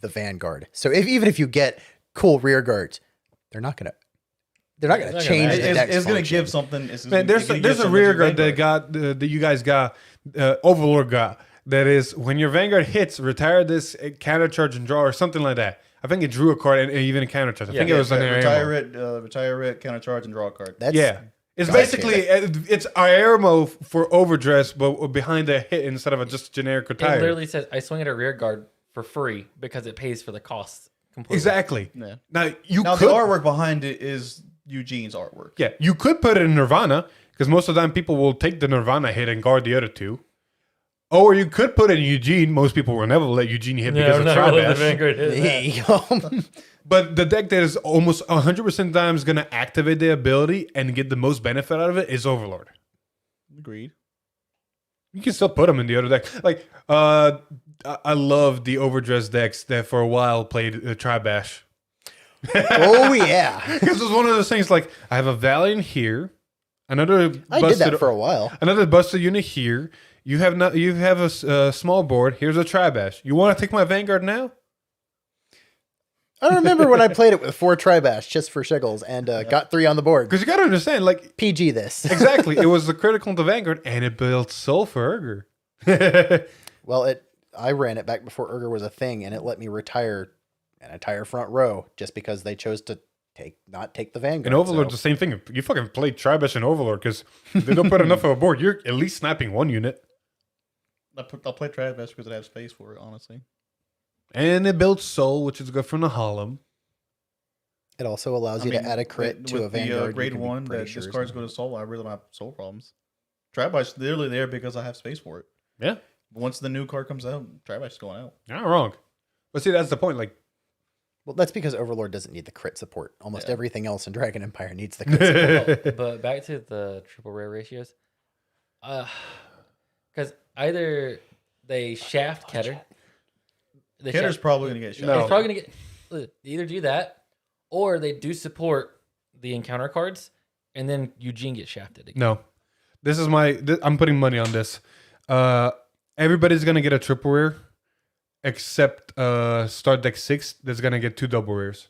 the Vanguard. So even if you get cool rear guards, they're not gonna change the deck's It's gonna function. give something. Man, there's a rear guard that you guys got, Overlord got. That is, when your Vanguard hits, retire this, counter charge and draw, or something like that. I think it drew a card and even a counter charge. I think it was an retire it, counter charge, and draw a card. It's basically it's Aeramo for overdress, but behind a hit instead of just generic retire. It literally says I swing at a rear guard for free because it pays for the cost completely. Exactly. Yeah. Now The artwork behind it is Eugene's artwork. Yeah, you could put it in Nirvana, because most of the time people will take the Nirvana hit and guard the other two. Or you could put it in Eugene. Most people will never let Eugene hit because of Tribash. There you go. But the deck that is almost 100% times going to activate the ability and get the most benefit out of it is Overlord. Agreed. You can still put them in the other deck. Like, I love the overdress decks that for a while played Tribash. Oh yeah, Because it's one of those things like, I have a Valiant here, another I did that for a while. another busted unit here. You have a small board. Here's a Tribash. You want to take my Vanguard now? I remember when I played it with 4 Tribash just for shiggles and got 3 on the board. Because you got to understand, like, PG this. exactly, it was the critical to Vanguard, and it built Soul for Urger. Well, I ran it back before Urger was a thing, and it let me retire an entire front row just because they chose to not take the Vanguard. And Overlord's the same thing. You fucking play Tribash and Overlord because they don't put enough of a board. You're at least snapping one unit. I'll play Travis because I have space for it, honestly. And it builds Soul, which is good from the Hollow. It also allows you to add a crit to a Vanguard. The, grade 1 that discards go to Soul. I really don't have Soul problems. Trabash literally there because I have space for it. Yeah. Once the new card comes out, Trabash is going out. You're not wrong. But see, that's the point. Like, well, that's because Overlord doesn't need the crit support. Almost everything else in Dragon Empire needs the crit support. But back to the triple rare ratios. Because either they shaft Keter. Ketter's probably going to get shot. He's probably going to get... Either do that, or they do support the encounter cards, and then Eugene gets shafted again. no. This is I'm putting money on this. Everybody's going to get a triple rare, except Start Deck 6 that's going to get 2 double rares.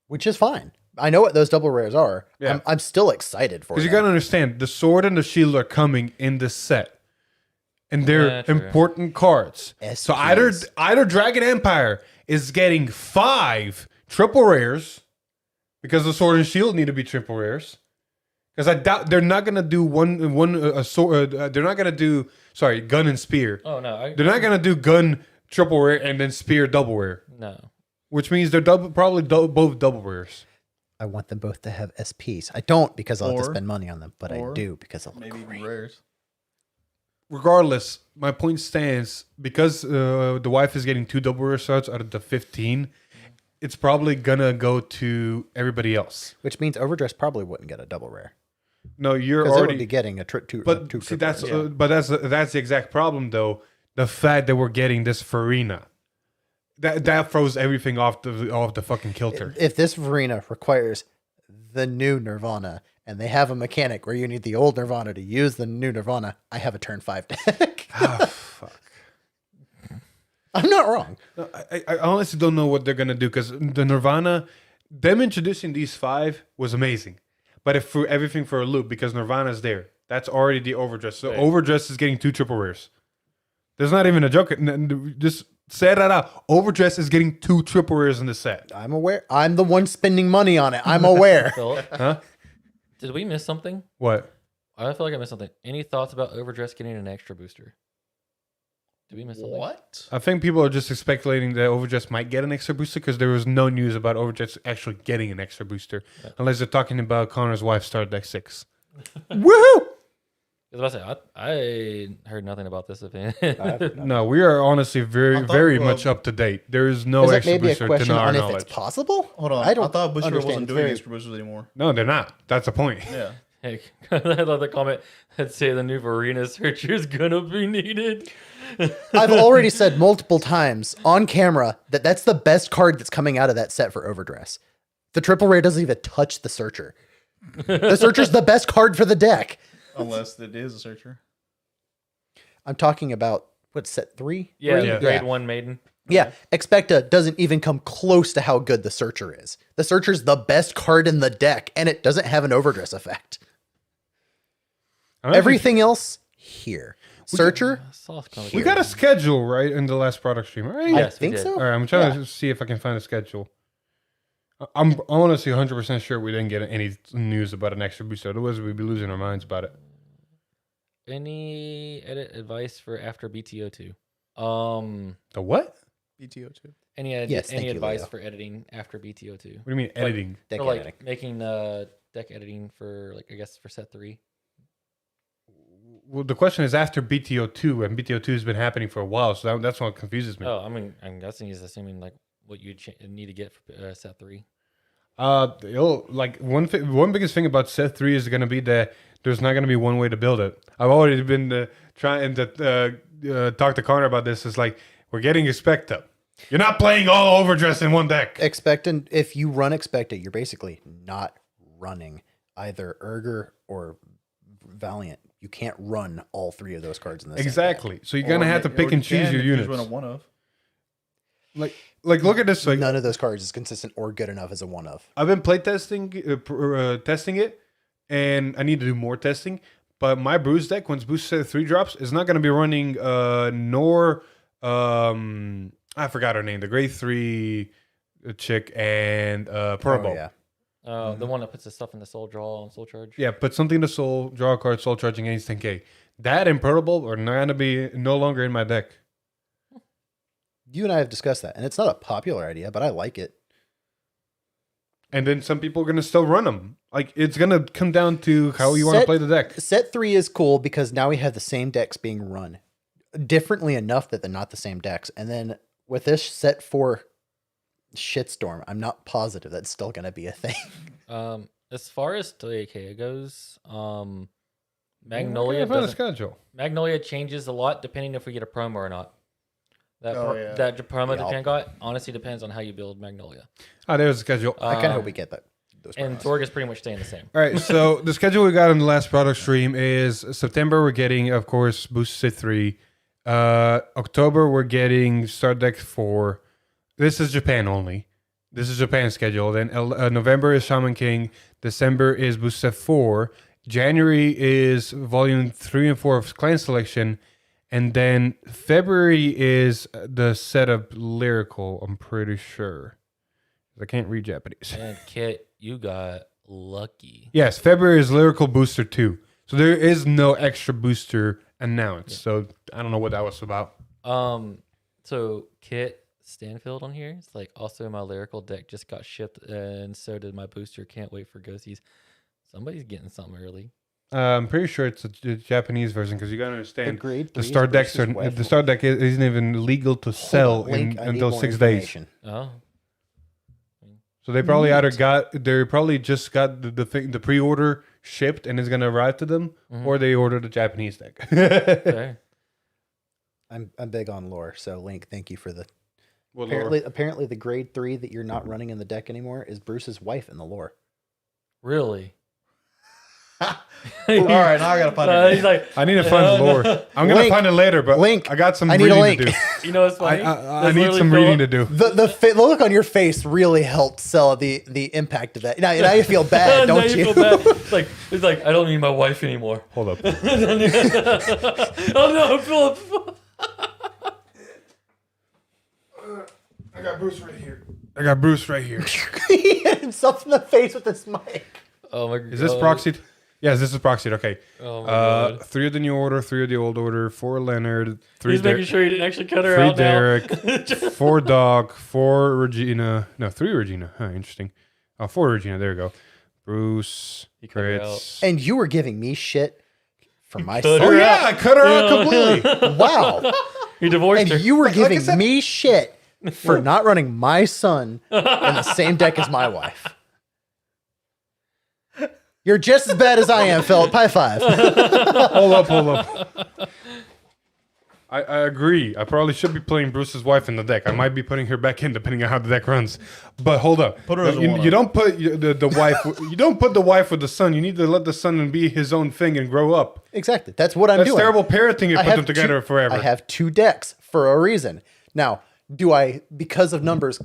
Which is fine. I know what those double rares are. Yeah. I'm still excited for it. Because you got to understand, the sword and the shield are coming in this set. And they're true. important cards. So SPs. either Dragon Empire is getting 5 triple rares, because the sword and shield need to be triple rares. Because I doubt they're not gonna do sword. They're not gonna do gun and spear. Oh, no. They're not gonna do gun triple rare and then spear double rare. No. Which means they're both double rares. I want them both to have SPs. I don't because I'll have to Or- spend money on them, but I or do because they'll Maybe look even great. rares. Regardless, my point stands because the wife is getting 2 double rare shards out of the 15. It's probably gonna go to everybody else. Which means Overdress probably wouldn't get a double rare. No, you're Because it would already be getting a two. But two see, triple that's rares. that's the exact problem, though. The fact that we're getting this Farina, that throws everything off the fucking kilter. If this Verena requires the new Nirvana and they have a mechanic where you need the old Nirvana to use the new Nirvana, I have a turn 5 deck. Ah, fuck. I'm not wrong. No, I honestly don't know what they're gonna do because the Nirvana, them introducing these 5 was amazing, but if for everything for a loop because Nirvana's there, that's already the overdress. So Right. overdress is getting 2 triple rares. There's not even a joke. Just say that out. Overdress is getting 2 triple rares in the set. I'm aware. I'm the one spending money on it. I'm aware. Philip, Huh? did we miss something? What? I feel like I missed something. Any thoughts about Overdress getting an extra booster? Did we miss something? What? I think people are just speculating that Overdress might get an extra booster because there was no news about Overdress actually getting an extra booster, unless they're talking about Connor's wife start deck 6. Woohoo! I was about to say, I heard nothing about this event. No, we are honestly very, I thought, very much up to date. There is no Is it extra maybe a booster question to our on if knowledge. it's possible? Hold on. I don't thought Booster understand. wasn't It's doing very- extra boosters anymore. No, they're not. That's the point. Yeah. Hey, I love the comment that say the new Varina searcher is gonna be needed. I've already said multiple times on camera that that's the best card that's coming out of that set for Overdress. The triple rare doesn't even touch the Searcher. The Searcher's the best card for the deck. Unless it is a searcher. I'm talking about, what, set 3? Yeah, Yeah. grade 1 maiden. Yeah, Expecta doesn't even come close to how good the Searcher is. The Searcher's the best card in the deck, and it doesn't have an Overdress effect. Everything else, here. Searcher, Soft We got a schedule, right, in the last product stream, right? I Yes, we think did. so. All right, I'm trying to see if I can find a schedule. I'm honestly 100% sure we didn't get any news about an extra booster. Otherwise, we'd be losing our minds about it. Any edit advice for after BTO2? The what? BTO2. Yes, thank any you, advice Leo. for editing after BTO2? What do you mean editing? Deck For like editing. making deck editing for like I guess for set 3. Well, the question is after BTO2, and BTO2 has been happening for a while, so that's what confuses me. Oh, I mean, I'm guessing he's assuming like what you need to get for set 3. Like one biggest thing about set 3 is going to be that there's not going to be one way to build it. I've already been trying to talk to Connor about this. It's like we're getting Expecta. You're not playing all Overdress in one deck. Expectant, if you run Expecta, you're basically not running either Urger or Valiant. You can't run all 3 of those cards in the same deck. Exactly. So you're gonna have to pick and choose your units. Run a one of. Like look at this. Like None of those cards is consistent or good enough as a one of. I've been play testing, testing it, and I need to do more testing. But my Bruce deck, once Boost set 3 drops, is not going to be running I forgot her name, the grade 3 chick and Purple. Oh, yeah. The one that puts the stuff in the soul draw and soul charge. Yeah, put something to soul, draw a card, soul charging against 10k. That and Purple are not going to be no longer in my deck. You and I have discussed that, and it's not a popular idea, but I like it. And then some people are going to still run them. Like, it's going to come down to how you want to Set- play the deck. Set 3 is cool because now we have the same decks being run differently enough that they're not the same decks. And then with this set 4 shitstorm, I'm not positive that's still going to be a thing. As far as Toyakea goes, Magnolia Magnolia found a doesn't, schedule. Magnolia changes a lot depending if we get a promo or not. That Yeah. that promo Yeah. Japan got honestly depends on how you build Magnolia. Oh, there's a schedule. I kind of hope we get that. Those And promos. Zorg is pretty much staying the same. All right, so the schedule we got on the last product stream is September, we're getting, of course, Boost Set 3. October, we're getting Start Deck 4. This is Japan only. This is Japan schedule. Then November is Shaman King. December is Boost Set 4. January is Volume 3 and 4 of Clan Selection. And then February is the set of Lyrical, I'm pretty sure. I can't read Japanese. And Kit, you got lucky. Yes, February is Lyrical Booster 2. So there is no extra booster announced. So I don't know what that was about. So Kit Stanfield on here. It's like also my lyrical deck just got shipped, and so did my booster. Can't wait for ghosties. Somebody's getting something early. I'm pretty sure it's the Japanese version because you gotta understand grade the 3 start is decks are versus the start deck isn't even legal to sell Link, I need until more 6 days. information. Oh, So they probably they probably just got the pre-order shipped and it's gonna arrive to them, or they ordered a Japanese deck. fair. I'm big on lore, so Link, thank you for the. Well, Laura, Apparently, the grade 3 that you're not running in the deck anymore is Bruce's wife in the lore. Really? All right, now I gotta find it. He's like, I need to find the lore. I'm gonna Link. find it later, but Link. I got some I need a reading to link. do. you know what's funny? I That's need literally some reading to do. The look on your face really helped sell the impact of that. Now you feel bad, Now don't you? feel bad. It's like I don't need my wife anymore. Hold up. Oh no, Philip. I got Bruce right here. I got Bruce right here. He hit himself in the face with this mic. Oh my god. Is this proxied? Yes, this is proxied. Okay. Oh my god. 3 of the new order, 3 of the old order, 4 Leonard, 3 He's making sure he didn't actually cut her 3 out Derek, now. 4 Doc, 4 Regina. No, 3 Regina. Huh, interesting. 4 Regina. There we go. Bruce, He cut her Fritz. And you were giving me shit for my cut son. Oh her yeah, out. I cut her out completely. Wow. He divorced And her. you were Like I giving said- me shit for not running my son in the same deck as my wife. You're just as bad as I am, Philip. High five. Hold up. I agree. I probably should be playing Bruce's wife in the deck. I might be putting her back in depending on how the deck runs. But hold up. Put her as a you, one-up. you don't put the wife. You don't put the wife with the son. You need to let the son be his own thing and grow up. Exactly. That's what I'm That's doing. terrible parenting. You I put have them together two- forever. I have 2 decks for a reason. Now, do I, because of numbers,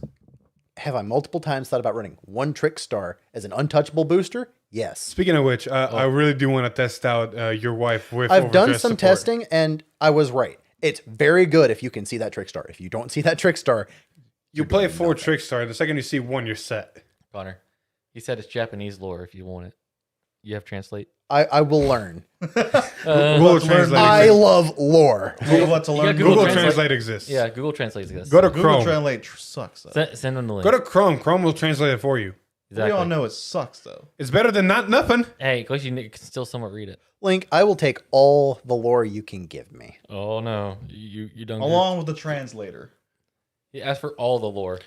have I multiple times thought about running 1 Trick Star as an untouchable booster? Yes. Speaking of which, I really do want to test out your wife with. I've done overdress some support. testing and I was right. It's very good if you can see that Trick Star. If you don't see that Trick Star, You play 4 Trick Star, and the second you see 1, you're set. Connor. He said it's Japanese lore if you want it. You have translate. I will learn. Google Translate. I exists. love lore. Google what to You learn. got Google Google Translate, Translate exists. Yeah, Google translates this. Go to Google Chrome. Translate sucks though. Send them the link. Go to Chrome. Chrome will translate it for you. exactly. We all know it sucks though. It's better than nothing. Hey, because you can still somewhat read it. Link, I will take all the lore you can give me. Oh no, you don't. Along with the translator. He asked for all the lore.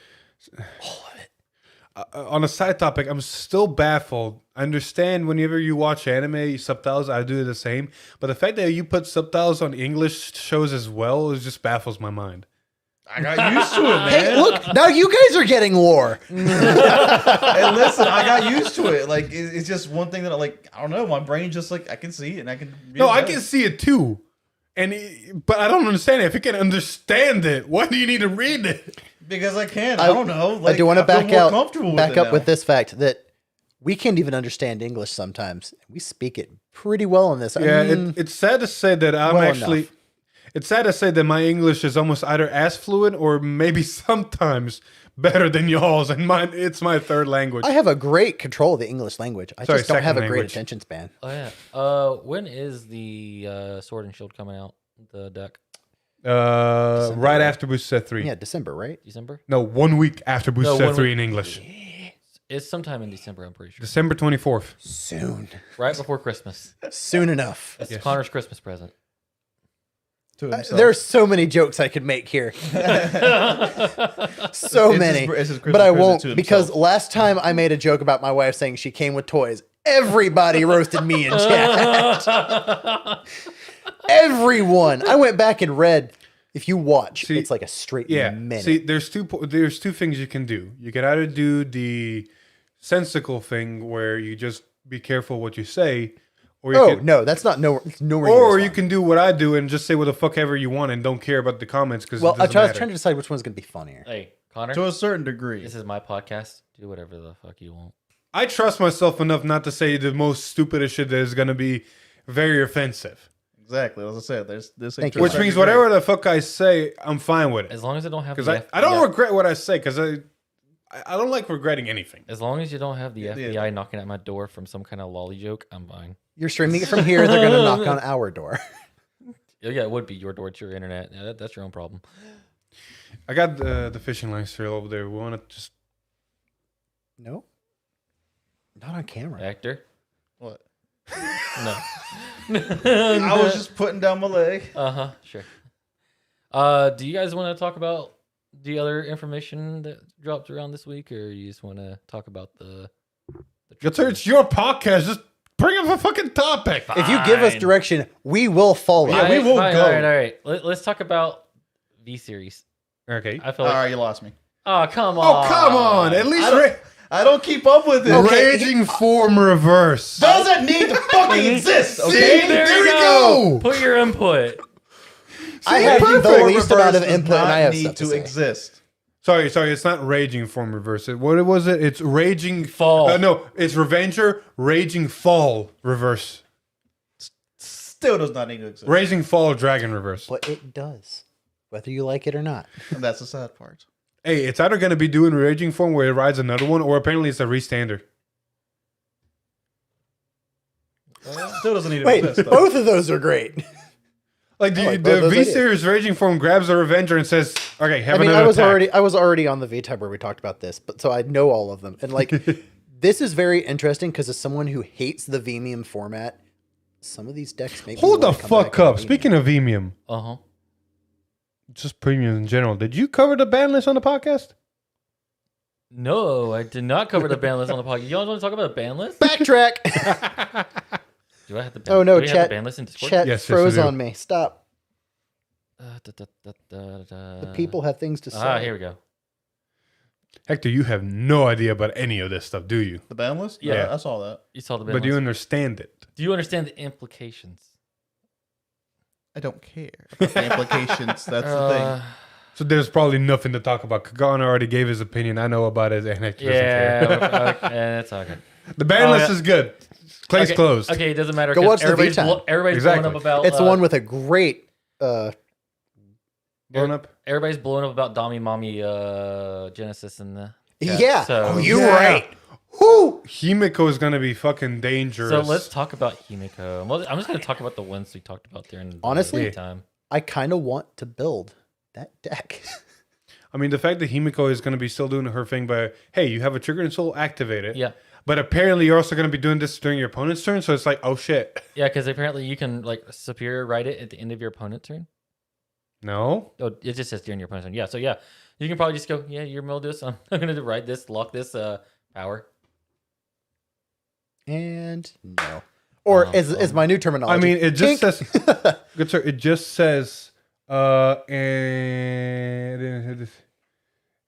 On a side topic, I'm still baffled. I understand whenever you watch anime subtitles, I do the same. But the fact that you put subtitles on English shows as well is just baffles my mind. I got used to it, man. Hey, look, now you guys are getting lore. And listen, I got used to it. Like it's just one thing that I don't know. My brain just like I can see it and I can. read No, it I better. can see it too. But I don't understand it. If you can understand it, why do you need to read it? Because I can. I don't know. I do want to feel back more out, comfortable back with it up now. with this fact that we can't even understand English sometimes. We speak it pretty well in this. I Yeah, mean, it's sad to say that I'm well actually. enough. It's sad to say that my English is almost either as fluent or maybe sometimes better than y'all's, and mine. It's my 3rd language. I have a great control of the English language. I Sorry, just don't have a second great language. attention span. Oh yeah. When is the Sword and Shield coming out? The deck Right after Boost Set 3. Yeah, December, right? December. No, 1 week after Boost No, Set 1 3 week. in English. It's sometime in December. I'm pretty sure. December 24th. Soon. Right before Christmas. Soon enough. It's Yes. Connor's Christmas present. To himself. There are so many jokes I could make here. So It's many. his- it's his Christmas But I present won't to because himself. last time I made a joke about my wife saying she came with toys. Everybody roasted me in chat. Everyone. I went back and read. If you watch, See, it's like a straight Yeah. minute. See, there's two things you can do. You can either do the sensical thing where you just be careful what you say, or you oh can, no, that's not nowhere. Nowhere. or near you as can do what I do and just say what the fuck ever you want and don't care about the comments because fun. Well, it I doesn't was matter. trying to decide which one's going to be funnier. Hey, Connor. to a certain degree. This is my podcast. Do whatever the fuck you want. I trust myself enough not to say the most stupidest shit that is going to be very offensive. Exactly. As I said, there's this. Thank you. Which means whatever the fuck I say, I'm fine with it. As long as I don't have Because the I don't FBI regret what I say because I don't like regretting anything. As long as you don't have the Yeah. FBI knocking at my door from some kind of lolly joke, I'm fine. You're streaming it from here. They're going to knock on our door. Yeah, it would be your door. It's your internet. Yeah, that's your own problem. I got the fishing line still over there. We want to just No, not on camera. Actor? What? No. I was just putting down my leg. Uh-huh, sure. Do you guys want to talk about the other information that dropped around this week, or you just want to talk about the it's your podcast. Just bring up a fucking topic. If you give us Fine. direction, we will follow. Yeah, we will fine, go. All right. Let's talk about V-Series. Okay. I feel All like... right, you lost me. Oh, come on. Oh, come on. At least I don't keep up with it. Okay. raging form reverse. Doesn't need to fucking exist. Okay. See? There we go. Put your input. I have perfect. the least amount of Does input, and not I have need stuff to to say. exist. Sorry. It's not raging form reverse. What was it? It's raging Fall. No, it's Revenger raging fall reverse. Still does not need to exist. Raging fall dragon reverse. But it does, whether you like it or not. And that's the sad part. Hey, it's either going to be doing raging form where it rides another one, or apparently it's a restander. Still doesn't need to Wait, exist, though. both of those are great. Like I like both the those V ideas. Series Raging Form grabs the Revenger and says, "Okay, have I mean, another attack." I was already on the V tab where we talked about this, but so I know all of them. And like, this is very interesting because as someone who hates the Vimium format, some of these decks make me Hold the wanna come fuck back on up. Vimium. Speaking of Vimium, Uh-huh. just premiums in general. Did you cover the ban list on the podcast? No, I did not cover the ban list on the podcast. Y'all want to talk about a ban list? Backtrack. Do I have the ban? Oh, no, do we have chat- the ban list in Discord? Chat Yes, yes, froze we do. on me. Stop. The The people have things to say. Here we go. Hector, you have no idea about any of this stuff, do you? The ban list? Yeah. I saw that. You saw the ban But list. do you understand it? Do you understand the implications? I don't care about the implications. That's the thing. So there's probably nothing to talk about. Kagana already gave his opinion. I know about it, and Hector doesn't Yeah, care. that's okay. The ban Oh, list yeah. is good. Clay's Okay, closed. Okay, it doesn't matter. Go 'cause watch the everybody's V-Time. everybody's Exactly. blowing up about. It's the one with a great. Blown up. Everybody's blowing up about Dami Mommy Genesis and the. Yeah. So, You're yeah. right. Whoo! Himiko is gonna be fucking dangerous. so let's talk about Himiko. Well, I'm just going to talk about the ones we talked about there. In Honestly? the time. I kind of want to build that deck. I mean, the fact that Himiko is gonna be still doing her thing by, hey, you have a trigger and soul, activate it. Yeah. But apparently, you're also gonna be doing this during your opponent's turn. So it's like, oh shit. Yeah, because apparently you can like superior write it at the end of your opponent's turn. No. Oh, it just says during your opponent's turn. Yeah, so yeah, you can probably just go, yeah, you're Mildus. I'm going to write this, lock this power. And no. Or as my new terminology. I mean, it just Tink. says. Good sir. It just says,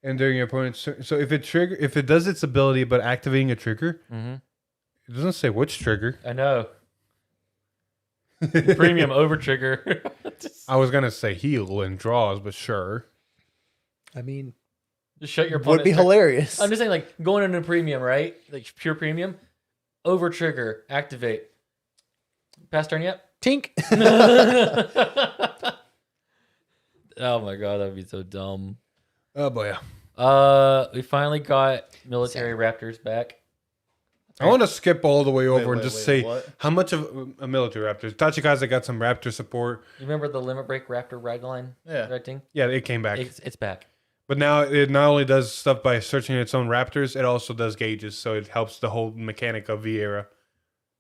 and during your opponent's turn. So if it does its ability, but activating a trigger, Mm-hmm. it doesn't say which trigger. I know. Premium over trigger. I was gonna say heal and draws, but sure. I mean, Just shut your opponent's would be turn. hilarious. I'm just saying, like, going into premium, right? Like, pure premium. Over trigger. Activate. Pass turn yet? Tink. Oh my god, that'd be so dumb. Oh boy. We finally got military raptors back. I want to skip all the way over Wait, and just wait, say what? how much of a military raptors. Tachikaze got some raptor support. You remember the limit break raptor ragline? Yeah. Writing? Yeah, it came back. It's back. But now it not only does stuff by searching its own raptors, it also does gauges, so it helps the whole mechanic of V era.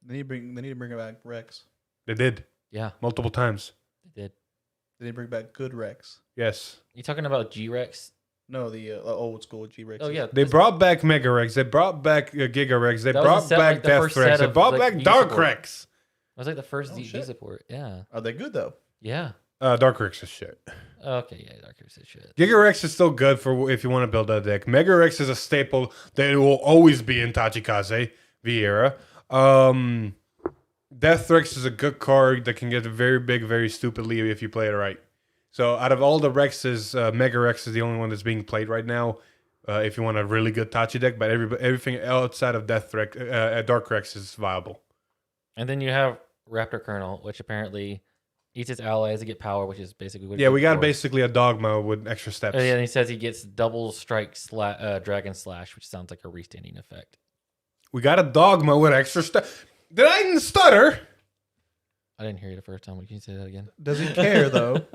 They need to bring back Rex. They did Yeah, multiple times. they did. They need to bring back good Rex. Yes, You talking about G-Rex? No, the old school G Rex. Oh yeah. they this- brought back Mega Rex. They brought back Giga Rex. They That was brought a set, back like, the Death first Rex. set They of, brought like, back V Dark support. Rex. That was like the first Oh, Z shit. support. Yeah. Are they good though? Yeah. Dark Rex is shit. Okay, yeah, Dark Rex is shit. Giga Rex is still good for if you want to build that deck. Mega Rex is a staple that will always be in Tachikaze V era. Death Rex is a good card that can get very big, very stupidly if you play it right. So out of all the Rexes, Mega Rex is the only one that's being played right now. If you want a really good Tachi deck, but everything outside of Death Rex, Dark Rex is viable. And then you have Raptor Colonel, which apparently eats its allies to get power, which is basically what. Yeah, we got for. basically a dogma with extra steps. Oh, yeah, and he says he gets double strike dragon slash, which sounds like a restanding effect. We got a dogma with extra steps. Did I stutter? I didn't hear you the first time. Can you say that again? Doesn't care though.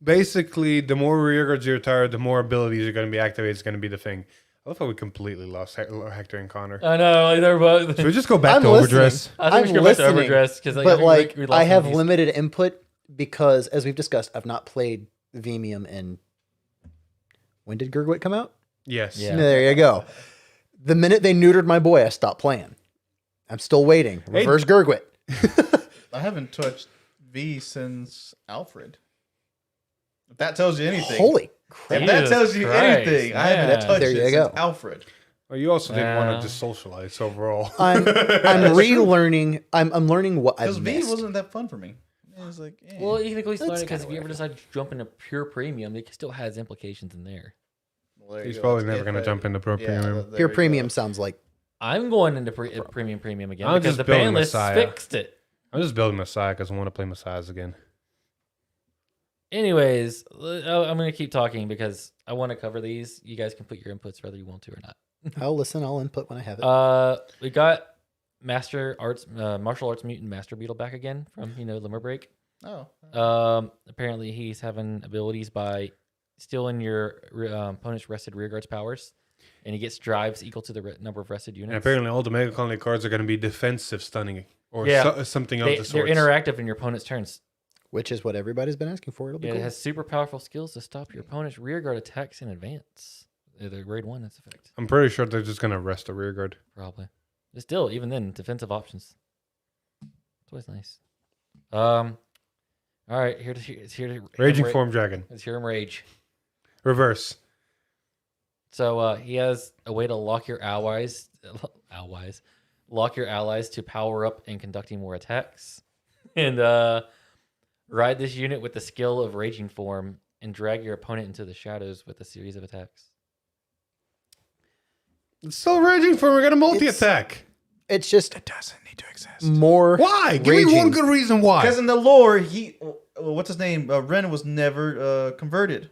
Basically, the more rearguards you retire, the more abilities are going to be activated. It's going to be the thing. I love how we completely lost Hector and Connor. I know, like they're both. Should we just go back I'm to listening. Overdress? I think we should go back to Overdress because, but like, we lost I have one of these. limited input because, as we've discussed, I've not played Vimium in. When did Gurgwit come out? Yes. Yeah. There you go. The minute they neutered my boy, I stopped playing. I'm still waiting. Hey. Reverse Gurgwit. I haven't touched V since Alfred. If that tells you anything. Holy crap! If that Jesus tells you Christ, anything, I haven't man. touched There it you since go. Alfred. Well, you also didn't want Yeah. to just socialize overall. I'm relearning. I'm learning what Because I've V missed. wasn't that fun for me. It was like, eh. Well, you can at least learn That's it because kinda if you ever what I decide to jump into pure premium, it still has implications in there. Well, there you He's go. probably That's never it, going to right? jump into Pro Premium. there Pure you premium go. sounds like I'm going into premium again I'm because just the ban building list Messiah. fixed it. I'm just building Messiah because I want to play Messiahs again. Anyways, I'm going to keep talking because I want to cover these. You guys can put your inputs whether you want to or not. I'll listen. I'll input when I have it. We got martial arts mutant Master Beetle back again from Limber Break. Oh. Apparently he's having abilities by stealing your opponent's rested rearguard's powers, and he gets drives equal to the number of rested units. And apparently all the Mega Colony cards are going to be defensive stunning or something of the They're sort. interactive in your opponent's turns. Which is what everybody's been asking for. It'll be It cool. has super powerful skills to stop your opponent's rearguard attacks in advance. The grade 1, that's effect. I'm pretty sure they're just going to rest the rear guard. Probably. But still, even then, defensive options. It's always nice. All right, it's here to Raging Form Dragon. Let's hear him rage. Reverse. So he has a way to lock your allies to power up and conducting more attacks, and ride this unit with the skill of Raging Form and drag your opponent into the shadows with a series of attacks. It's still Raging Form. We're going to multi-attack. It's just It doesn't need to exist. more. Why? Give me one raging. good reason why. Because in the lore, what's his name? Ren was never converted.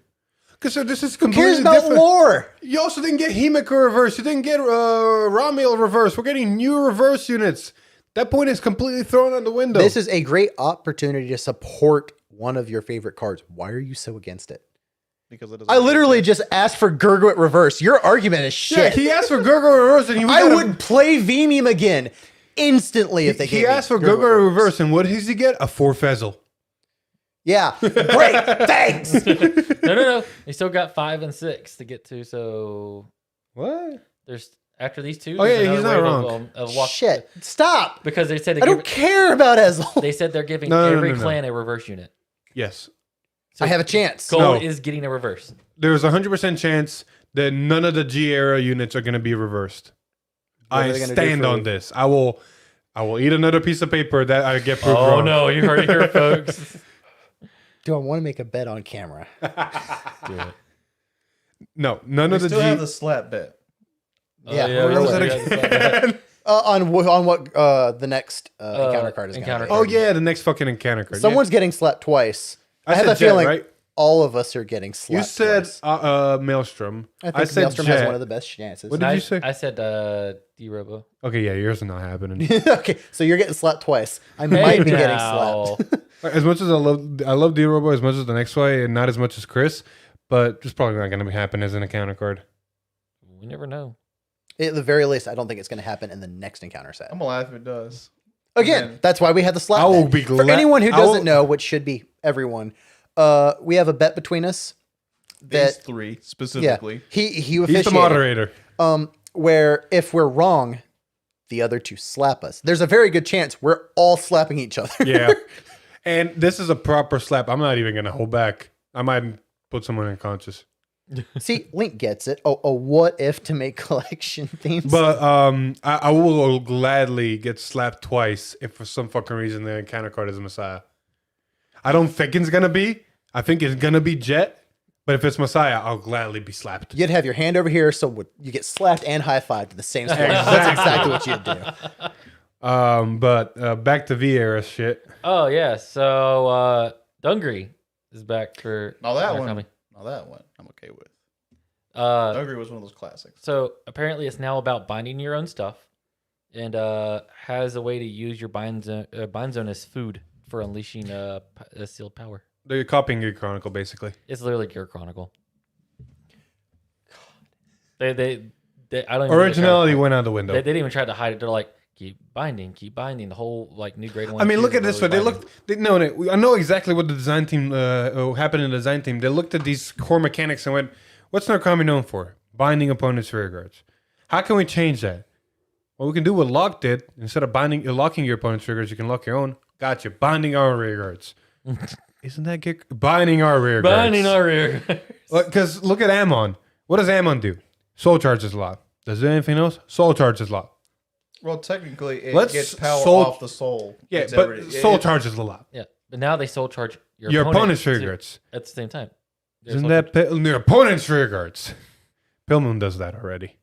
Because this is Who cares completely about different. lore? You also didn't get Himika reverse. You didn't get Ramiel reverse. We're getting new reverse units. That point is completely thrown out the window. This is a great opportunity to support one of your favorite cards. Why are you so against it? Because it doesn't I literally just asked for Gurgwit reverse. Your argument is yeah, shit. he asked for Gurgor reverse, and I would play Vimium again instantly if they gave He asked for Gurgor reverse, and what does he get? A 4 Fezzle. Yeah, great. Thanks. No. They still got 5 and 6 to get to. So What? there's after these two. Oh, there's yeah, he's another not wave wrong. of walk, Shit. Stop. because they said I don't care about Ezel. they said they're giving No, every no. clan a reverse unit. Yes. So I have a chance. Gold No. is getting a reverse. There's a 100% chance that none of the G era units are going to be reversed. What are I they gonna do stand for- on this. I will eat another piece of paper that I get proved Oh wrong. no, you heard it here, folks. Do I want to make a bet on camera? Do it. No, none We of the still G. have the slap bet. Yeah, yeah, what we was still it got this one. On what the next encounter card is going to encounter be. Oh yeah, the next fucking encounter card. Someone's getting slapped twice. I have said a Jet, feeling right? all of us are getting You slapped said twice. Maelstrom. I think said Maelstrom Jet. has one of the best chances. What did you say? I said D-Robo. Okay, yeah, yours is not happening. Okay, so you're getting slapped twice. I might be getting now. slapped. As much as I love D-Robo as much as the next way, and not as much as Chris, but it's probably not going to happen as an encounter card. We never know. At the very least, I don't think it's going to happen in the next encounter set. I'm gonna laugh if it does. Again, that's why we had the slap. I will bet. be For glad- anyone who I will- doesn't know, which should be everyone, we have a bet between us These that 3 specifically. he He's officiated, the moderator. where if we're wrong, the other two slap us. There's a very good chance we're all slapping each other. Yeah. And this is a proper slap. I'm not even going to hold back. I might put someone unconscious. See, Link gets it. Oh, a what if to make collection themes. But I will gladly get slapped twice if for some fucking reason the encounter card is Messiah. I don't think it's going to be. I think it's going to be Jet. But if it's Messiah, I'll gladly be slapped. You'd have your hand over here, so you get slapped and high-fived at the same time. That's exactly what you'd do. But back to V-era shit. Oh yeah, so Dungry is back for Now that one. Murakami. Now that one, I'm okay with. Uh, Duggery was one of those classics. so apparently it's now about binding your own stuff, and has a way to use your bind zone as food for unleashing a sealed power. They're copying Gear Chronicle, basically. It's literally Gear Chronicle. They I don't even think they Originality tried- went out the window. They didn't even try to hide it. They're like, keep binding. The whole like new grade 1. I mean, look at is this way. They literally looked. I know exactly what the design team happened in the design team. They looked at these core mechanics and went, "What's Narukami known for? Binding opponents' rear guards. How can we change that? Well, we can do what Lock did. Instead of locking your opponent's rear guards, you can lock your own. Gotcha. Binding our rear guards. Isn't that good? Binding our rear guards. binding our rear. Because look at Ammon. What does Ammon do? Soul charges a lot. Does it anything else? Soul charges a lot. Well, technically, it Let's gets power soul- off the soul. Yeah, It's but every- soul it- charges a lot. Yeah, but now they soul charge Your opponent's rear guards. at the same time. Isn't that your opponent's rear guards? Pillmoon does that already.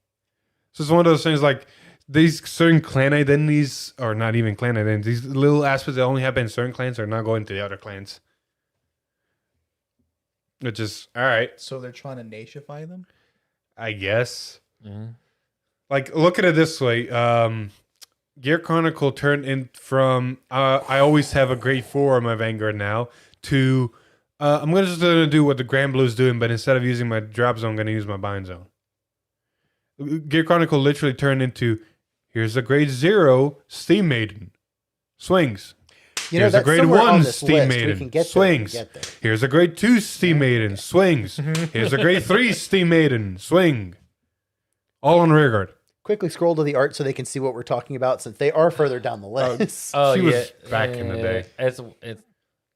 So it's one of those things like these certain clan identities, or not even clan identities, these little aspects that only happen in certain clans are not going to the other clans. Which is all right, So they're trying to nationify them? I guess. Mhm. Like, look at it this way. Gear Chronicle turned in from I always have a grade 4 on my Vanguard now to I'm just gonna do what the Grand Blue is doing, but instead of using my drop zone, I'm gonna use my bind zone. Gear Chronicle literally turned into here's a grade 0 Steam Maiden swings. Here's a grade 1 Steam Maiden swings. Here's a grade 2 Steam Maiden swings. Here's a grade 3 Steam Maiden swing. All on rearguard. Quickly scroll to the art so they can see what we're talking about, since they are further down the list. Oh, She yeah. was back in the day. It's.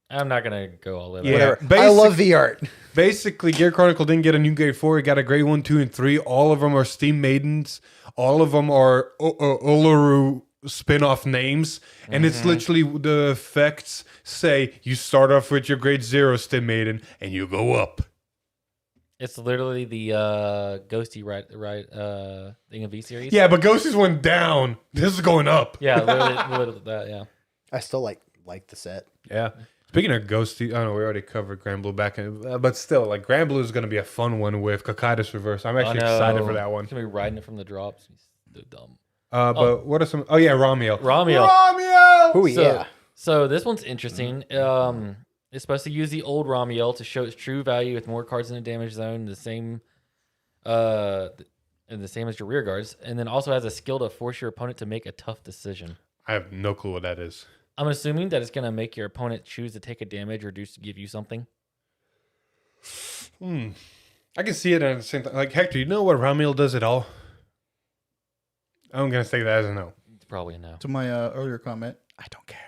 I'm not gonna go all in. Yeah. Whatever. I love the art. Basically, Gear Chronicle didn't get a new grade 4. It got a grade 1, 2, and 3. All of them are Steam Maidens. All of them are Uluru spin-off names. And it's literally the effects say you start off with your grade 0 Steam Maiden and you go up. It's literally the Ghosty thing of V series. Yeah, but Ghosties went down. This is going up. Yeah, literally that. Yeah. I still like the set. Yeah. Speaking of Ghosty, I don't know, we already covered Grand Blue back in, but still, like Grand Blue is going to be a fun one with Kakaitis Reverse. I'm actually excited for that one. He's gonna be riding it from the drops. He's so dumb. But what are some? Oh yeah, Ramiel. Oh yeah. So this one's interesting. It's supposed to use the old Ramiel to show its true value with more cards in the damage zone, the same as your rear guards, and then also has a skill to force your opponent to make a tough decision. I have no clue what that is. I'm assuming that it's gonna make your opponent choose to take a damage or to give you something. I can see it at the same time. Like Hector, you know what Ramiel does at all? I'm gonna say that as a no. It's probably a no. To my earlier comment, I don't care.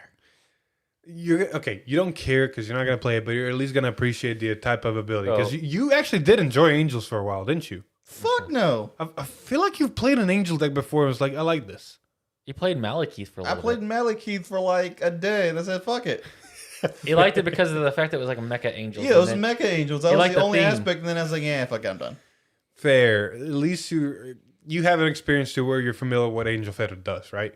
You're okay. You don't care because you're not gonna play it, but you're at least gonna appreciate the type of ability because Oh. you actually did enjoy Angels for a while, didn't you? Fuck no. I feel like you've played an Angel deck before. It was like I like this. He played Malekith for a I little played bit. Malekith for like a day and I said, fuck it. He liked it because of the fact that it was like a mecha angel. Yeah, it was Mecha Angels. That You was like the the only theme. aspect, and then I was like, yeah, fuck it, I'm done. Fair. At least you have an experience to where you're familiar with what Angel Feather does, right?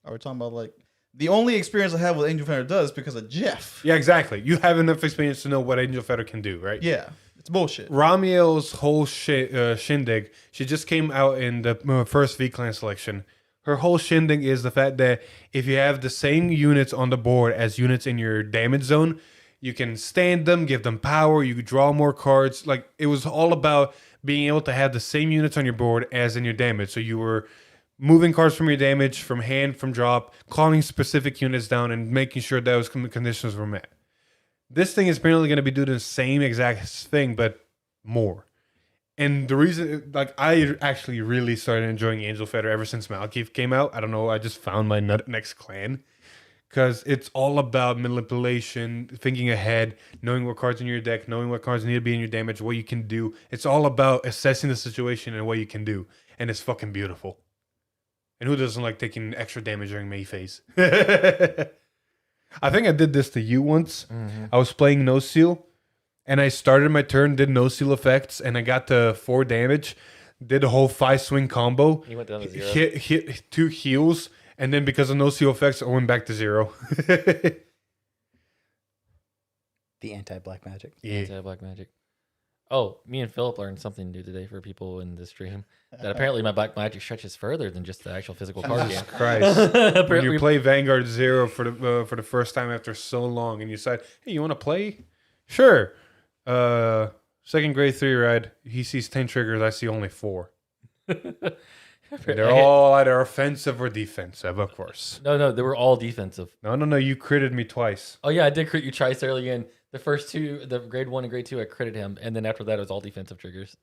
Are we talking about like the only experience I have with Angel Feather does because of Jeff? Yeah, exactly. You have enough experience to know what Angel Feather can do, right? Yeah, it's bullshit. Ramiel's whole shindig, she just came out in the first V-Clan selection. Her whole shindig is the fact that if you have the same units on the board as units in your damage zone, you can stand them, give them power, you could draw more cards. Like, it was all about being able to have the same units on your board as in your damage. So you were moving cards from your damage, from hand, from drop, calling specific units down, and making sure those conditions were met. This thing is apparently going to be doing the same exact thing, but more. And the reason, like, I actually really started enjoying Angel Feather ever since Malekith came out. I don't know, I just found my next clan. Because it's all about manipulation, thinking ahead, knowing what cards in your deck, knowing what cards need to be in your damage, what you can do. It's all about assessing the situation and what you can do. And it's fucking beautiful. And who doesn't like taking extra damage during May phase? I think I did this to you once. I was playing No Seal. And I started my turn, did no seal effects, and I got to 4 damage. Did a whole 5 swing combo. He went down to 0. Hit 2 heals, and then because of no seal effects, I went back to 0. The anti-black magic. Yeah. Black magic. Oh, me and Philip learned something new today for people in the stream. That apparently my black magic stretches further than just the actual physical card game. Christ. When you Apparently- play Vanguard 0 for the first time after so long, and you decide, hey, you want to play? Sure. Second grade 3 ride. He sees 10 triggers. I see only 4. They're all either offensive or defensive, of course. No, they were all defensive. No. You critted me twice. Oh yeah, I did crit you twice early in. The first 2, the grade 1 and grade 2, I critted him, and then after that it was all defensive triggers.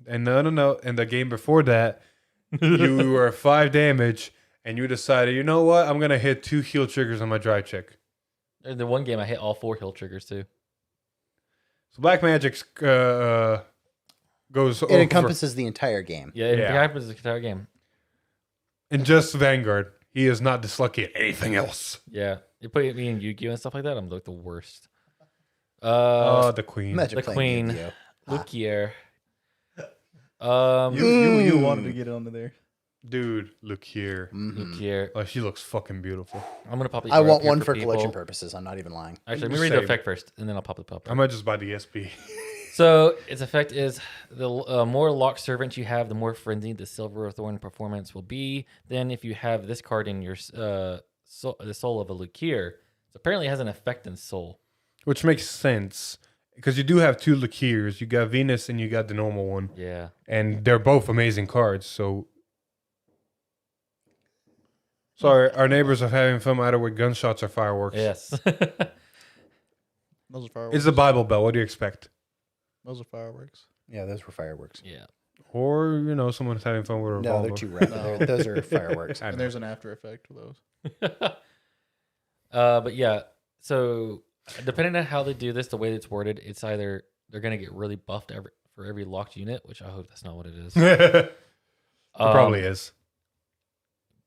And no. And the game before that, you were 5 damage, and you decided, you know what? I'm gonna hit 2 heal triggers on my drive check. In the one game, I hit all 4 heal triggers too. So Black Magic goes. It encompasses the entire game. Yeah, it Yeah. happens the entire game. And just Vanguard. He is not dislucky at anything else. Yeah, you put me in Yu-Gi-Oh and stuff like that. I'm like the worst. Oh, the Queen. Magic the playing Queen. Yu-Gi-Oh. Look here. You wanted to get onto there. Dude, look here. Look here. Oh, she looks fucking beautiful. I'm gonna pop the. I art want up here one for people. collection purposes. I'm not even lying. Actually, let me read the Same. effect first, and then I'll pop the pop. I might just buy the SP. So its effect is the more lock servants you have, the more frenzied the Silverthorn performance will be. Then if you have this card in your the soul of a Lukier, so apparently it has an effect in soul. Which makes sense. Because you do have 2 Lukiers. You got Venus and you got the normal one. Yeah. And they're both amazing cards, so... Sorry, our neighbors are having fun either with gunshots or fireworks. Yes. Those are fireworks. It's the Bible Bell. What do you expect? Those are fireworks. Yeah, those were fireworks. Yeah. Or, you know, someone's having fun with a No, revolver. they're too red. Those are fireworks. I And know. there's an after effect for those. But yeah, so depending on how they do this, the way it's worded, it's either they're gonna get really buffed for every locked unit, which I hope that's not what it is. It probably is.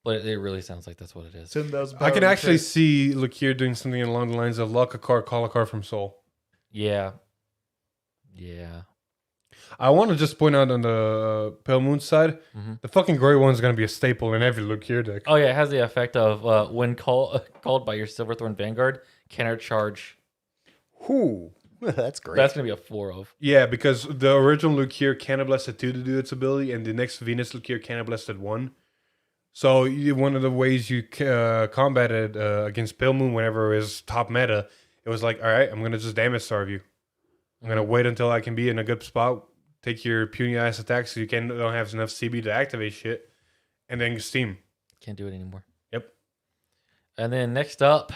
But it really sounds like that's what it is. 10,000 I can power actually crit. see Lukier doing something along the lines of lock a card, call a card from Soul. Yeah. Yeah. I want to just point out on the Pale Moon side, Mhm. the fucking gray one's going to be a staple in every Lukier deck. Oh yeah, it has the effect of when called by your Silverthorn Vanguard, countercharge. Whoo. That's great. That's gonna be a 4 of. Yeah, because the original Lukier counterblasted 2 to do its ability, and the next Venus Lukier counterblasted 1. So one of the ways you combated against Pale Moon whenever it was top meta, it was like, all right, I'm going to just damage starve you. I'm going to wait until I can be in a good spot, take your puny ass attacks so you don't have enough CB to activate shit, and then steam. Can't do it anymore. Yep. And then next up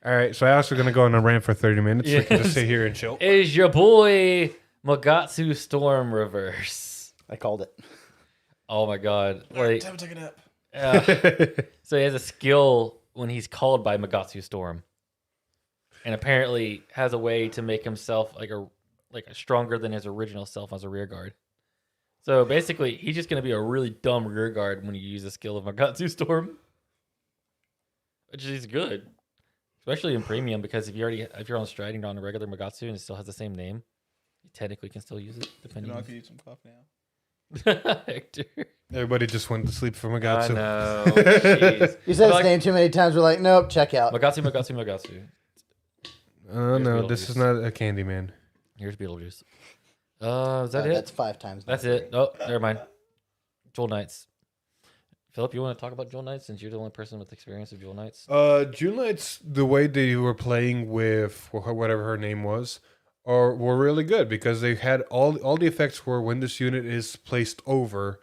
All right, so I also going to go on a rant for 30 minutes so we can just Yes. sit here and chill. is your boy Magatsu Storm Reverse. I called it. Oh my god. Like, Time to take a nap. so he has a skill when he's called by Magatsu Storm. And apparently has a way to make himself like a stronger than his original self as a rear guard. So basically, he's just going to be a really dumb rear guard when you use the skill of Magatsu Storm. Which is good. Especially in premium, because if you're on striding on a regular Magatsu and it still has the same name, you technically can still use it You depending know, I on could eat some coffee now. Hector. Everybody just went to sleep for I Magatsu. know. Jeez. You said his Like- name too many times. We're like, nope, check out. Magatsu. Oh, Here's no, this is Beetlejuice. not a candy man. Here's Beetlejuice. Is that it? That's 5 times. That's not it. Oh, never mind. Jewel Knights. Philip, you want to talk about Jewel Knights since you're the only person with experience of Jewel Knights? June Knights, the way they were playing with whatever her name was, were really good because they had all the effects were when this unit is placed over,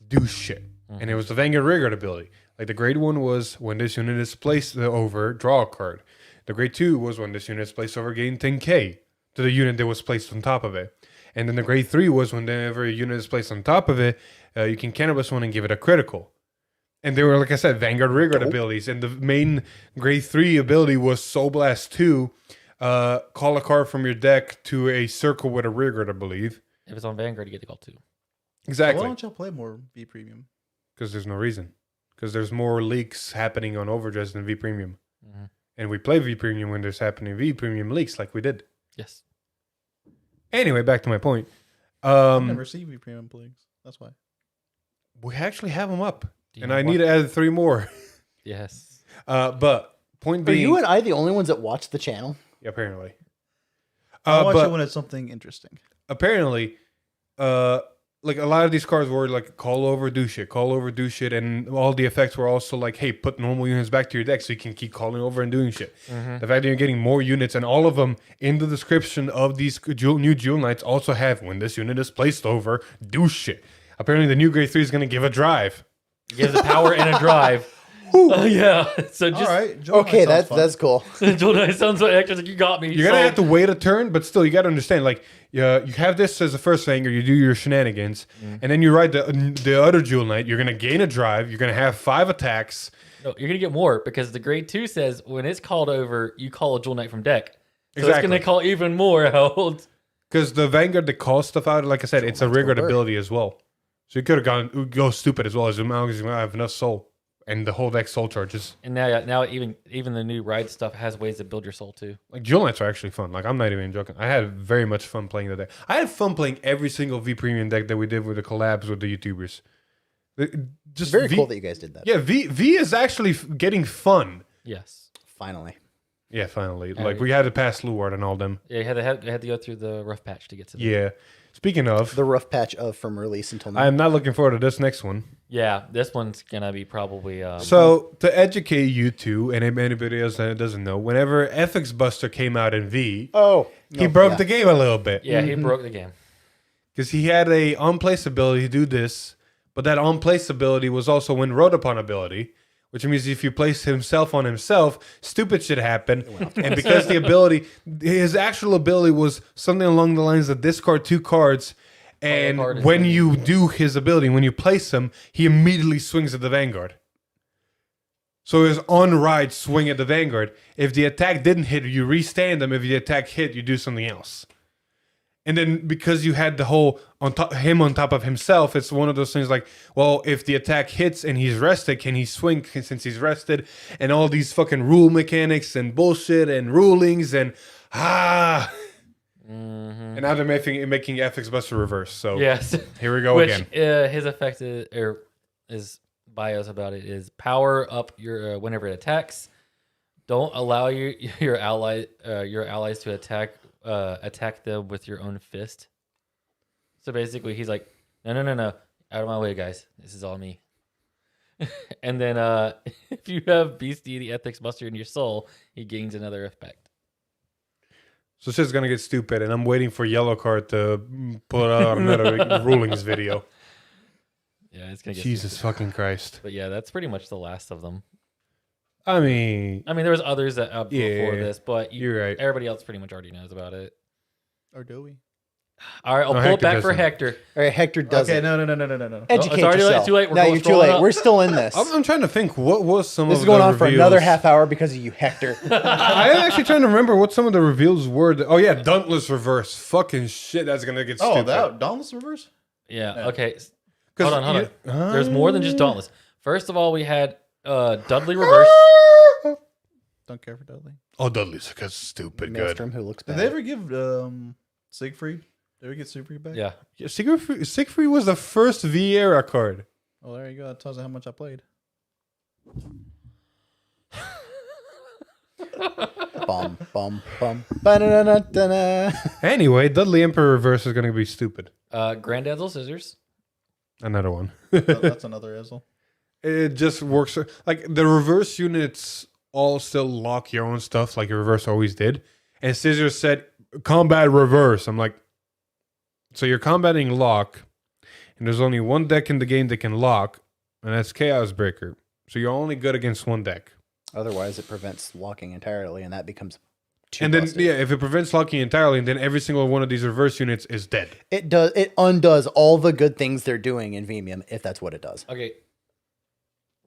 do shit. And it was the Vanguard Rigard ability. Like the grade 1 was when this unit is placed over, draw a card. The grade 2 was when this unit is placed over, gain 10k to the unit that was placed on top of it. And then the grade 3 was whenever a unit is placed on top of it, you can cannabis one and give it a critical. And they were, like I said, Vanguard Rigard abilities. And the main grade 3 ability was Soul Blast 2. Call a card from your deck to a circle with a Rigard, I believe. If it's on Vanguard, you get to call 2. Why Exactly. don't y'all play more V Premium? Because there's no reason. Because there's more leaks happening on Overdress than V Premium. Mhm. And we play V Premium when there's happening V Premium leaks like we did. Yes. Anyway, back to my point. I've never seen V Premium plays. That's why. We actually have them up. Do you And know I what? need to add 3 more. Yes. But point Are being... you and I the only ones that watch the channel? apparently. I watch but it when it's something interesting. apparently, like a lot of these cards were like call over, do shit, and all the effects were also like, hey, put normal units back to your deck so you can keep calling over and doing shit. The fact that you're getting more units, and all of them in the description of these new Jewel Knights also have when this unit is placed over, do shit. Apparently, the new grade 3 is going to give a drive. It gives a power and a drive. Oh, yeah. So just All right. Joel Okay, Knight sounds fun. that's cool. Jewel Knight sounds like Hector's like, you got me. You're going to have to wait a turn, but still, you got to understand, like, you have this as the first Vanguard, you do your shenanigans, and then you ride the other Jewel Knight, you're going to gain a drive, you're going to have 5 attacks. No, you're going to get more because the grade 2 says when it's called over, you call a Jewel Knight from deck. So it's Exactly. going to call even more out. Because the Vanguard that calls stuff out, like I said, it's a Knight's Rigard go bird. ability as well. So you could have go stupid as well as long as you have enough soul. And the whole deck soul charges. And now even the new ride stuff has ways to build your soul too. Like, Jewel Knights are actually fun. Like, I'm not even joking. I had very much fun playing the deck. I had fun playing every single V Premium deck that we did with the collabs with the YouTubers. Just Very V, cool that you guys did that. Yeah, V is actually getting fun. Yes. Finally. Yeah, finally. Yeah, Like we had to pass Luard and all them. Yeah, you had to go through the rough patch to get to them. Yeah. Speaking of, The rough patch of from release until now. I'm not looking forward to this next one. Yeah, this one's gonna be probably. So to educate you two and anybody else that doesn't know, whenever FX Buster came out in V, he broke the game a little bit. yeah, he broke the game. Because he had a on-place ability to do this, but that on-place ability was also when wrote upon ability, which means if you place himself on himself, stupid shit happened. And because the ability, his actual ability was something along the lines of discard 2 cards, and when you do his ability, when you place him, he immediately swings at the Vanguard. So his on-ride swing at the Vanguard. If the attack didn't hit, you restand him. If the attack hit, you do something else. And then because you had the whole him on top of himself, it's one of those things like, well, if the attack hits and he's rested, can he swing since he's rested? And all these fucking rule mechanics and bullshit and rulings and And now they're making FX Buster reverse. So Yes. here we go Which, again. his effect is, or his bios about it is power up your whenever it attacks. Don't allow your allies to attack them with your own fist. So basically, he's like, no, out of my way, guys. This is all me. And then if you have Beast Deity Ethics Buster in your soul, he gains another effect. So it's just gonna get stupid, and I'm waiting for Yellow Card to put out another rulings video. Yeah, it's gonna get Jesus stupid. fucking Christ. But yeah, that's pretty much the last of them. I mean, there was others that up before this, but you're right. Everybody else pretty much already knows about it. Or do we? All right, I'll pull it back for Hector. All right, Hector does Okay, it. no. Educate it's already yourself. too late. We're No, going you're too scrolling late. up. We're still in this. I'm trying to think what was some This of is going the on for reveals. another half hour because of you, Hector. I'm actually trying to remember what some of the reveals were. Oh yeah, Dauntless Reverse. Fucking shit, that's gonna get stupid. Oh, that Dauntless Reverse? Yeah. Okay. 'Cause Hold on. you- There's more than just Dauntless. First of all, we had Dudley Reverse. Don't care for Dudley. Oh, Dudley's good, stupid good. Maelstrom, who looks Did bad. they ever give Siegfried? Did we get Siegfried back? Yeah. Yeah, Siegfried was the first V era card. Oh, there you go. That tells you how much I played. Bum, bum, bum. Ba-na-na-na-na-na. Anyway, Dudley Emperor Reverse is gonna be stupid. Granddad's Scissors. Another one. That's another Izzle. It just works like the reverse units all still lock your own stuff like your reverse always did. And Scissors said combat reverse. I'm like, so you're combating lock, and there's only one deck in the game that can lock, and that's Chaos Breaker. So you're only good against one deck. Otherwise, it prevents locking entirely, and that becomes too And then busted. if it prevents locking entirely, then every single one of these reverse units is dead. It does. It undoes all the good things they're doing in Vimium, if that's what it does. Okay.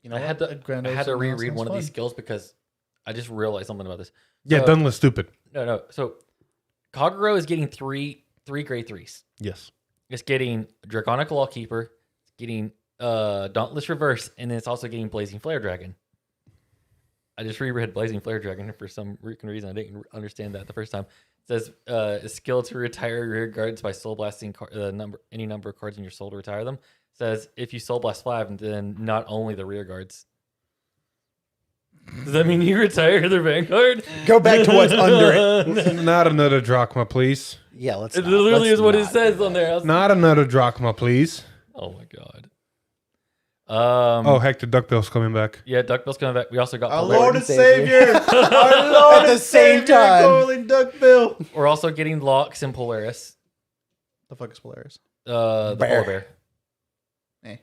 You know I had to reread one of these skills because I just realized something about this. Yeah, So- Dunless stupid. No. So Kagero is getting three grade 3s. Yes. It's getting Draconic Lawkeeper, it's getting Dauntless Reverse, and then it's also getting Blazing Flare Dragon. I just reread Blazing Flare Dragon for some reason. I didn't understand that the first time. It says a skill to retire rear guards by soul blasting any number of cards in your soul to retire them. It says if you soul blast 5, then not only the rear guards. Does that mean you retire the Vanguard? Go back to what's under it. Not another drachma, please. Yeah, let's. It not. literally Let's is what it not says do on that. there. Not another drachma, please. Oh my god. Oh, Hector Duckbill's coming back. Yeah, Duckbill's coming back. We also got Our Polaris. Lord and Savior. Our Lord At the and same Savior, time. Golden Duckbill. We're also getting Locks and Polaris. The fuck is Polaris? The Bear. polar bear.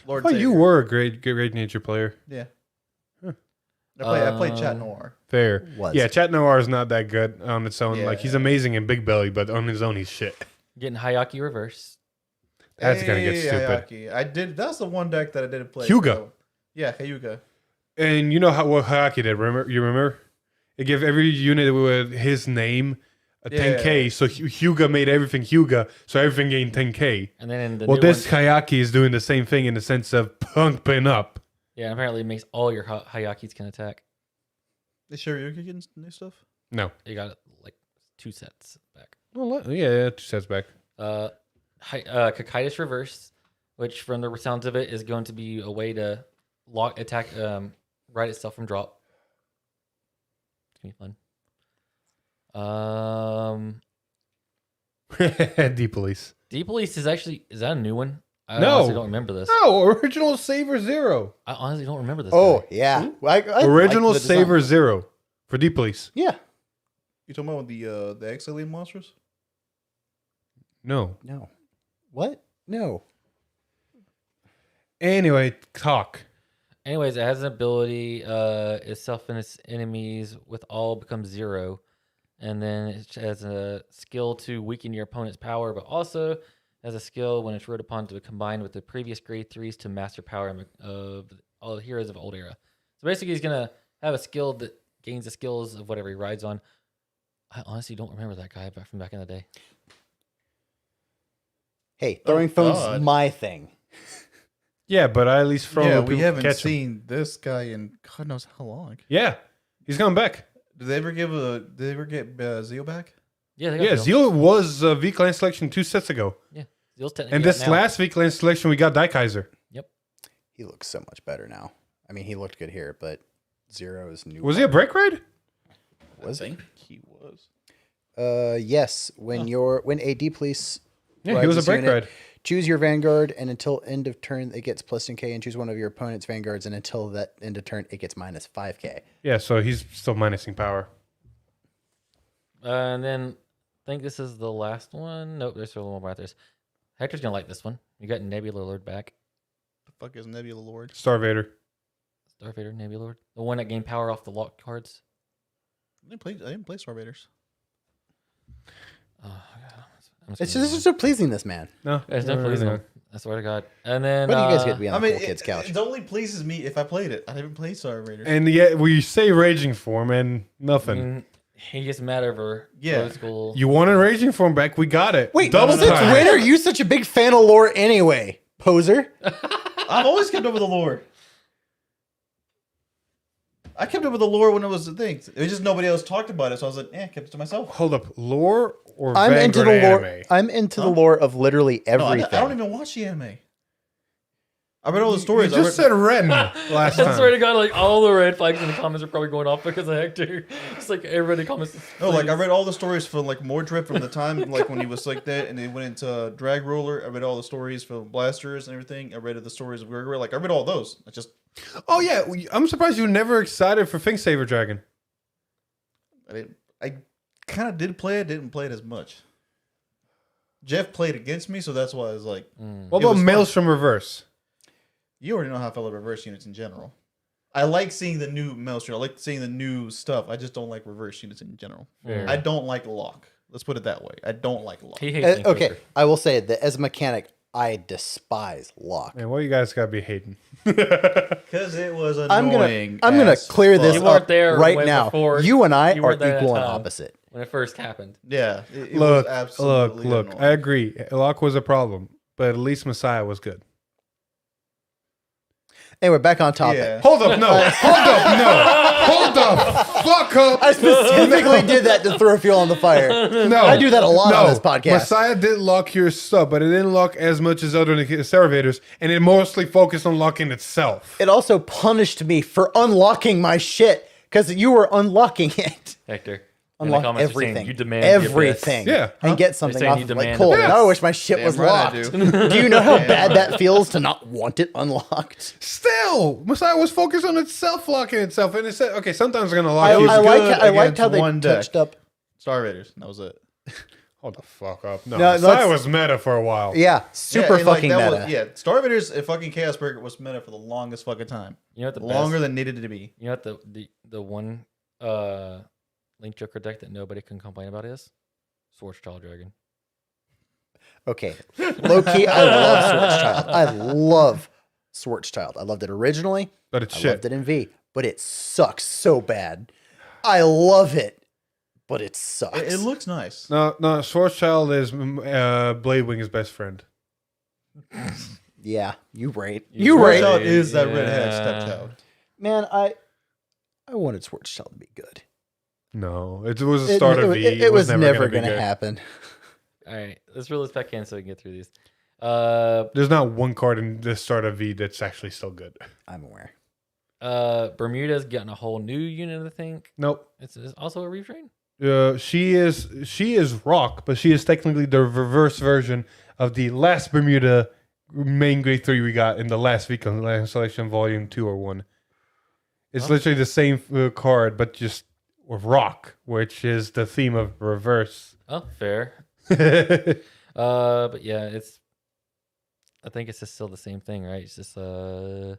Lord Oh, Savior. you were a great nature player. Yeah. I played Chat Noir. Fair. Was. Yeah, Chat Noir is not that good on its own. Yeah. Like, he's amazing in Big Belly, but on his own, he's shit. Getting Hayaki Reverse. That's gonna get stupid. Hayaki. I did. That's the one deck that I didn't play. Hyuga. So, yeah, Hyuga. And you know what Hayaki did, remember? You remember? It gave every unit with his name a Yeah. 10k, so Hyuga made everything Hyuga, so everything gained 10k. And then in the Well, new this one, Hayaki is doing the same thing in the sense of pumping up. yeah, apparently it makes all your Hayakis can attack. Is Shiryuki getting new stuff? No. You got like 2 sets back. Well, yeah, 2 sets back. Kakaitis Reverse, which from the sounds of it is going to be a way to attack right itself from drop. me fun. D Police. D Police is that a new one? I No. honestly don't remember this. No, original Saver Zero. I honestly don't remember this. Oh guy. yeah, I Original like the design. Saver Zero for D Police. Yeah. You talking about the X-Alien monsters? No. No. What? No. Anyway, talk. Anyways, it has an ability. Itself and its enemies with all become 0, and then it has a skill to weaken your opponent's power, but also has a skill when it's ruled upon to combine with the previous grade 3s to master power of all the heroes of old era. So basically, he's gonna have a skill that gains the skills of whatever he rides on. I honestly don't remember that guy back from back in the day. Hey, throwing phones God. is my thing. Yeah, but I at least throw Yeah, people we haven't catch 'em. seen this guy in God knows how long. Yeah, he's coming back. Did they ever get Zeo back? Yeah, they got Yeah, Zeal. Zeal was V-Clan selection 2 sets ago. Yeah, Zeal's technically And out this now. last V-Clan selection, we got Daikaiser. He looks so much better now. I mean, he looked good here, but Zero is new. Was he a break ride? Was I he? think he was. Yes. When when AD Police Yeah, he rides was a this break unit, ride. choose your Vanguard, and until end of turn, it gets plus 10k, and choose one of your opponent's Vanguards, and until that end of turn, it gets minus 5k. Yeah, so he's still minusing power. And then I think this is the last one. Nope, there's still one more out there. Hector's gonna like this one. You got Nebula Lord back. The fuck is Nebula Lord? Star Vader. Starvader, Nebula Lord. The one that gained power off the lock cards. I didn't play Star Raiders. Oh, God. It's just so pleasing, this man. No, It's no, definitely no. I swear to God. And then Why do you guys get to be on I the mean, cool kids couch? it only pleases me if I played it. I haven't played Star Raiders. And yet we say raging form and nothing. he gets mad over Yeah. old school. You wanted raging form back, we got it. Wait, double since time. when are you such a big fan of lore anyway, poser? I've always kept up with the lore. I kept up with the lore when it was a thing. It was just nobody else talked about it, so I was like, kept it to myself. Hold up, lore or I'm Vanguard into the lore. anime? I'm into the Huh? lore of literally No, everything. I don't even watch the anime. I read all the You stories. I just read- said Ren last I swear to time. God, like all the red flags in the comments are probably going off because of Hector. It's like everybody comments. No, like I read all the stories from like Mordred from the time like when he was like that, and he went into Drag Roller. I read all the stories from Blasters and everything. I read the stories of Gregor. Like I read all those. I just Oh yeah, I'm surprised you were never excited for Fink Saver Dragon. I kind of did play it. Didn't play it as much. Jeff played against me, so that's why I was like, What It about was Maelstrom Reverse? you already know how I feel about reverse units in general. I like seeing the new Maelstrom. I like seeing the new stuff. I just don't like reverse units in general. Fair. I don't like lock. Let's put it that way. I don't like lock. He hates me. Okay, I will say that as a mechanic, I despise lock. Man, what you guys gotta be hating? Because it was I'm annoying. gonna as clear this fuck. You weren't up there right when now. before- You and I you are weren't there equal that and time. opposite. when it first happened. Yeah. It Look, was absolutely look. annoying. I agree. Lock was a problem, but at least Messiah was good. Anyway, back on topic. Yeah. Hold up, no. Hold up, no. Hold up. Fuck up. I specifically did that to throw fuel on the fire. No, I do that a lot on this podcast. Messiah did lock your stuff, but it didn't lock as much as other Servators, and it mostly focused on locking itself. It also punished me for unlocking my shit because you were unlocking it. Hector. in the Unlock comments are saying everything. you demand the abyss. everything. Yeah. And get something saying off you of like demand cool. the Now I abyss. wish my shit Damn was right I locked. do. Do you know how Damn bad right. that feels to not want it unlocked? Still, Messiah was focused on itself locking itself, and it said, "Okay, sometimes it's gonna lock I you." liked how they one deck. touched up. Star Raiders. That was it. Hold the fuck up. No, No, Messiah let's- was meta for a while. Yeah, super and, like, fucking that meta. Was, yeah, Star Raiders and fucking Chaos Breaker was meta for the longest fucking time. You know what the Longer best, than needed to be. you know what the one Link Joker deck that nobody can complain about is Swordschild Dragon. Okay, low key, I love Swordschild. I love Swordschild. I loved it originally. But it's I shit. loved it in V, but it sucks so bad. I love it, but it sucks. It looks nice. No, Schwarzschild is Bladewing's best friend. Yeah, you right. You You right. Swordschild is that redhead Yeah. stepped out. Man, I wanted Swordschild to be good. No, it was a start of V. It was never going going to happen. All right, let's reel this back in so we can get through these. There's not one card in the start of V that's actually still good. I'm aware. Bermuda's getting a whole new unit, I think. Nope. It's also a retrain? She is Rock, but she is technically the reverse version of the last Bermuda main grade 3 we got in the last week on Selection Volume 2 or 1. It's literally the same card, but just with Rock, which is the theme of reverse. Oh, fair. But yeah, I think it's just still the same thing, right? It's just No.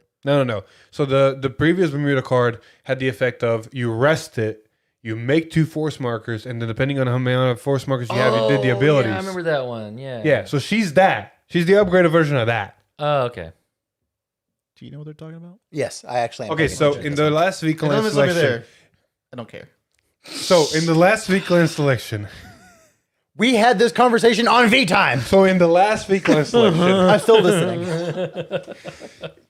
So the previous Bermuda card had the effect of you rest it, you make 2 force markers, and then depending on how many force markers you have, you did the abilities. Yeah, I remember that one. Yeah. Yeah, so she's that. She's the upgraded version of that. Oh, okay. Do you know what they're talking about? Yes, I actually am. Okay, paying so attention in to the this one. last vehicle Let me installation, there. I don't care. so in the last vehicle installation, We had this conversation on V time. so in the last vehicle installation, I'm still listening.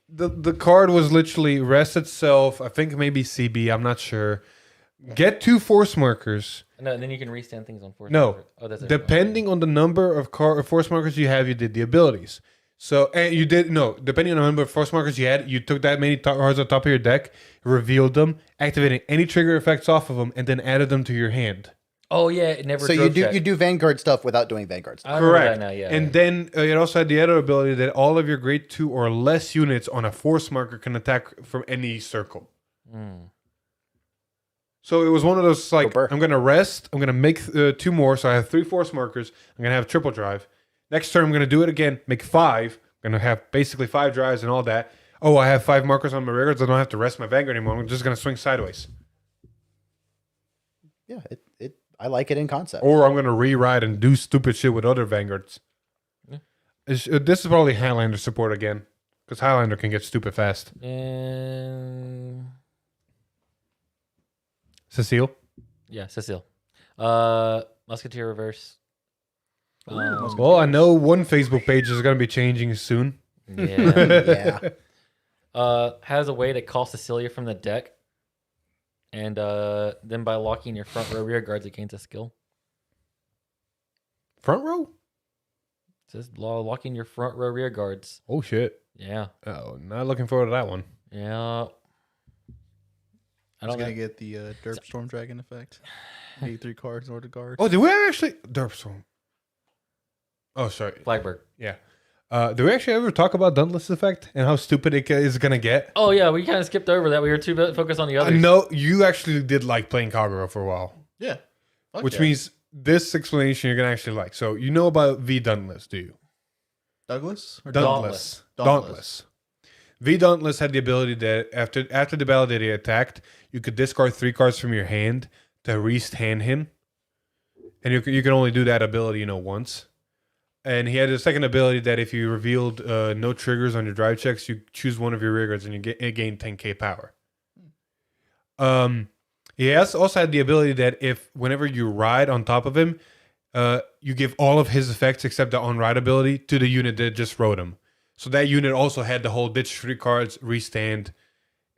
the card was literally rest itself. I think maybe CB. I'm not sure. Get 2 force markers. No, and then you can restand things on force. No, marker. Oh, that's it. depending on the number of force markers you have, you did the abilities. So, and you did, no, depending on the number of force markers you had, you took that many cards on top of your deck, revealed them, activating any trigger effects off of them, and then added them to your hand. Oh yeah, it never. So drove check. you do Vanguard stuff without doing Vanguard stuff. I remember Correct. that now, yeah. And then it also had the other ability that all of your grade 2 or less units on a force marker can attack from any circle. So it was one of those like, Super. I'm going to rest, I'm going to make 2 more, so I have 3 force markers, I'm going to have triple drive. Next turn, I'm going to do it again, make 5, I'm going to have basically 5 drives and all that. Oh, I have 5 markers on my records, I don't have to rest my Vanguard anymore, I'm just going to swing sideways. Yeah, I like it in concept. Or I'm going to rewrite and do stupid shit with other Vanguards. Yeah. This is probably Highlander support again, because Highlander can get stupid fast. And Cecile? yeah, Cecile. Musketeer reverse. Well, I know one Facebook page is going to be changing soon. Yeah. Yeah. Has a way to call Cecilia from the deck, and then by locking your front row rear guards, it gains a skill. Front row? It says locking your front row rear guards. Oh, shit. Yeah. Oh, not looking forward to that one. Yeah. I I'm don't gonna know. get the Derp Storm Dragon effect. Need 3 cards in order to guard. Oh, did we actually... Derpstorm. Oh, sorry. Flagberg. Yeah. Did we actually ever talk about Dauntless effect and how stupid it is going to get? Oh yeah, we kind of skipped over that. We were too focused on the others. No, you actually did like playing Kagura for a while. Yeah. Fuck Which yeah. means this explanation you're going to actually like. So you know about V Dauntless, do you? Douglas or Dauntless. Dauntless. V Dauntless had the ability that after the battle that he attacked, you could discard 3 cards from your hand to re-stand him. And you can only do that ability, once. And he had a second ability that if you revealed no triggers on your drive checks, you choose one of your rear guards and you gain 10k power. He also had the ability that if whenever you ride on top of him, you give all of his effects except the on-ride ability to the unit that just rode him. So that unit also had the whole ditch 3 cards, restand.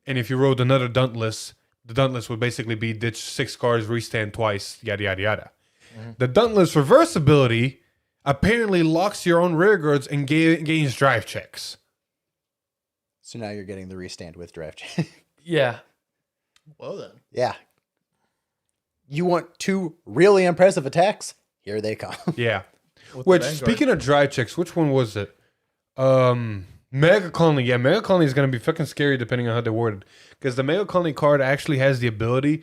And if you rode another Dauntless, the Dauntless would basically be ditch 6 cards, restand twice, yada, yada, yada. Mm-hmm. The Dauntless reverse ability apparently locks your own rear guards and gains drive checks. So now you're getting the restand with draft. Yeah. Well then. Yeah. You want 2 really impressive attacks? Here they come. Yeah. With the Which, Vanguard. speaking of drive checks, which one was it? Mega Colony. Yeah, Mega Colony is going to be fucking scary depending on how they're worded. Because the Mega Colony card actually has the ability,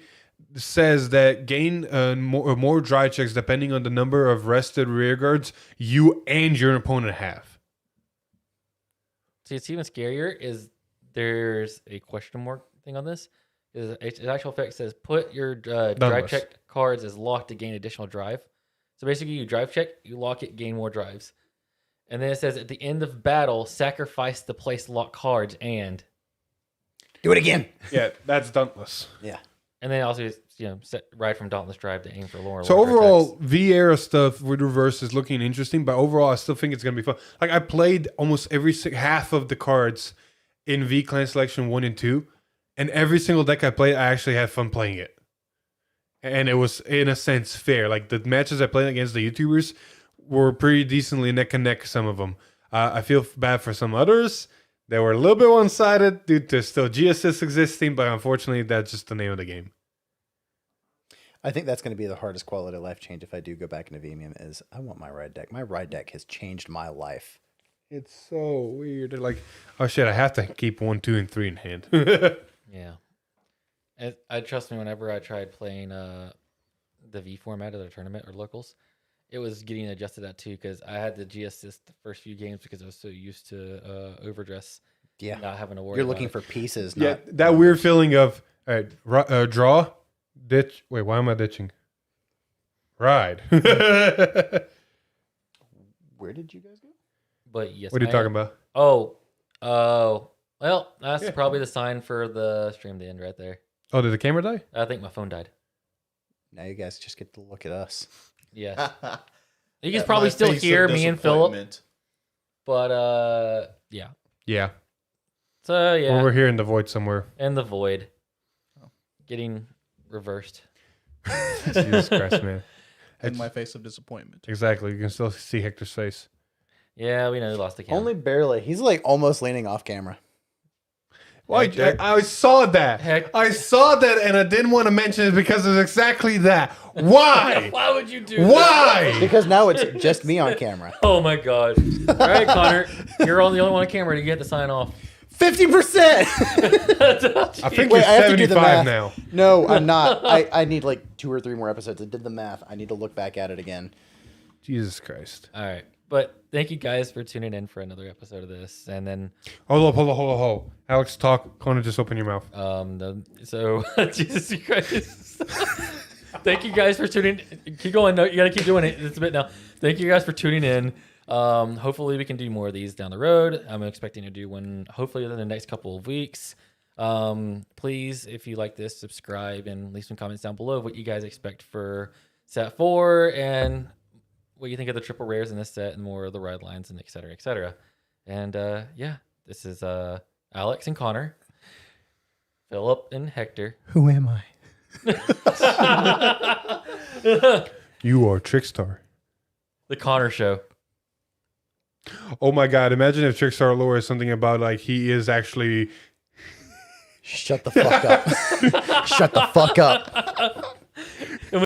says that gain more drive checks depending on the number of rested rear guards you and your opponent have. See, it's even scarier is there's a question mark thing on this. Its actual effect says put your drive Dauntless. check cards as locked to gain additional drive. So basically, you drive check, you lock it, gain more drives. And then it says at the end of battle, sacrifice the place lock cards and. Do it again. Yeah, that's Dauntless. Yeah. And then also, ride from Dauntless Drive to aim for lower. So larger overall, attacks. V-era stuff with reverse is looking interesting, but overall, I still think it's going to be fun. Like, I played almost half of the cards in V-Clan Selection 1 and 2, and every single deck I played, I actually had fun playing it. And it was, in a sense, fair. Like, the matches I played against the YouTubers were pretty decently neck and neck, some of them. I feel bad for some others They were a little bit one-sided due to still G-Assist existing, but unfortunately, that's just the name of the game. I think that's going to be the hardest quality of life change if I do go back into VMM is I want my ride deck. My ride deck has changed my life. It's so weird. They're like, oh shit, I have to keep 1, 2, and 3 in hand. Yeah. I trust me, whenever I tried playing the V format of the tournament or locals, it was getting adjusted at too because I had the G assist the first few games because I was so used to overdress. Yeah. Not having to worry. You're about looking it. for pieces. Yeah, Not, that weird feeling of draw, ditch. Wait, why am I ditching? Ride. What Where did you guys go? But yes. are you talking about? Oh. Well, that's probably the sign for the stream to end right there. Oh, did the camera die? I think my phone died. Now you guys just get to look at us. Yes. You can probably still hear me and Philip. But yeah. Yeah. So yeah. Over here in the void somewhere. And the void. Getting reversed. Jesus Christ, man. In my face of disappointment. Exactly. You can still see Hector's face. Yeah, we know he lost the camera. Only barely. He's like almost leaning off camera. Well, I saw that. I saw that, and I didn't want to mention it because of exactly that. Why? Why would you do Why? Because now it's just me on camera. Oh my god. All right, Connor. You're the only one on camera. You get to sign off. 50%! I think Wait, you're I have to do the 75 math. now. No, I'm not. I need like 2 or 3 more episodes. I did the math. I need to look back at it again. Jesus Christ. All right. But thank you guys for tuning in for another episode of this. And then Hold on. Alex, talk. Connor, just open your mouth. Jesus Christ. Thank you guys for tuning in. Keep going. No, you gotta keep doing it. It's a bit now. Thank you guys for tuning in. Hopefully we can do more of these down the road. I'm expecting to do one hopefully within the next couple of weeks. Please, if you like this, subscribe and leave some comments down below of what you guys expect for set 4 and what you think of the triple rares in this set and more of the ride lines and et cetera, et cetera. And yeah, this is Alex and Connor, Philip and Hector. Who am I? You are Trickstar. The Connor Show. Oh my God. Imagine if Trickstar lore is something about like he is actually. Shut the fuck up. Shut the fuck up.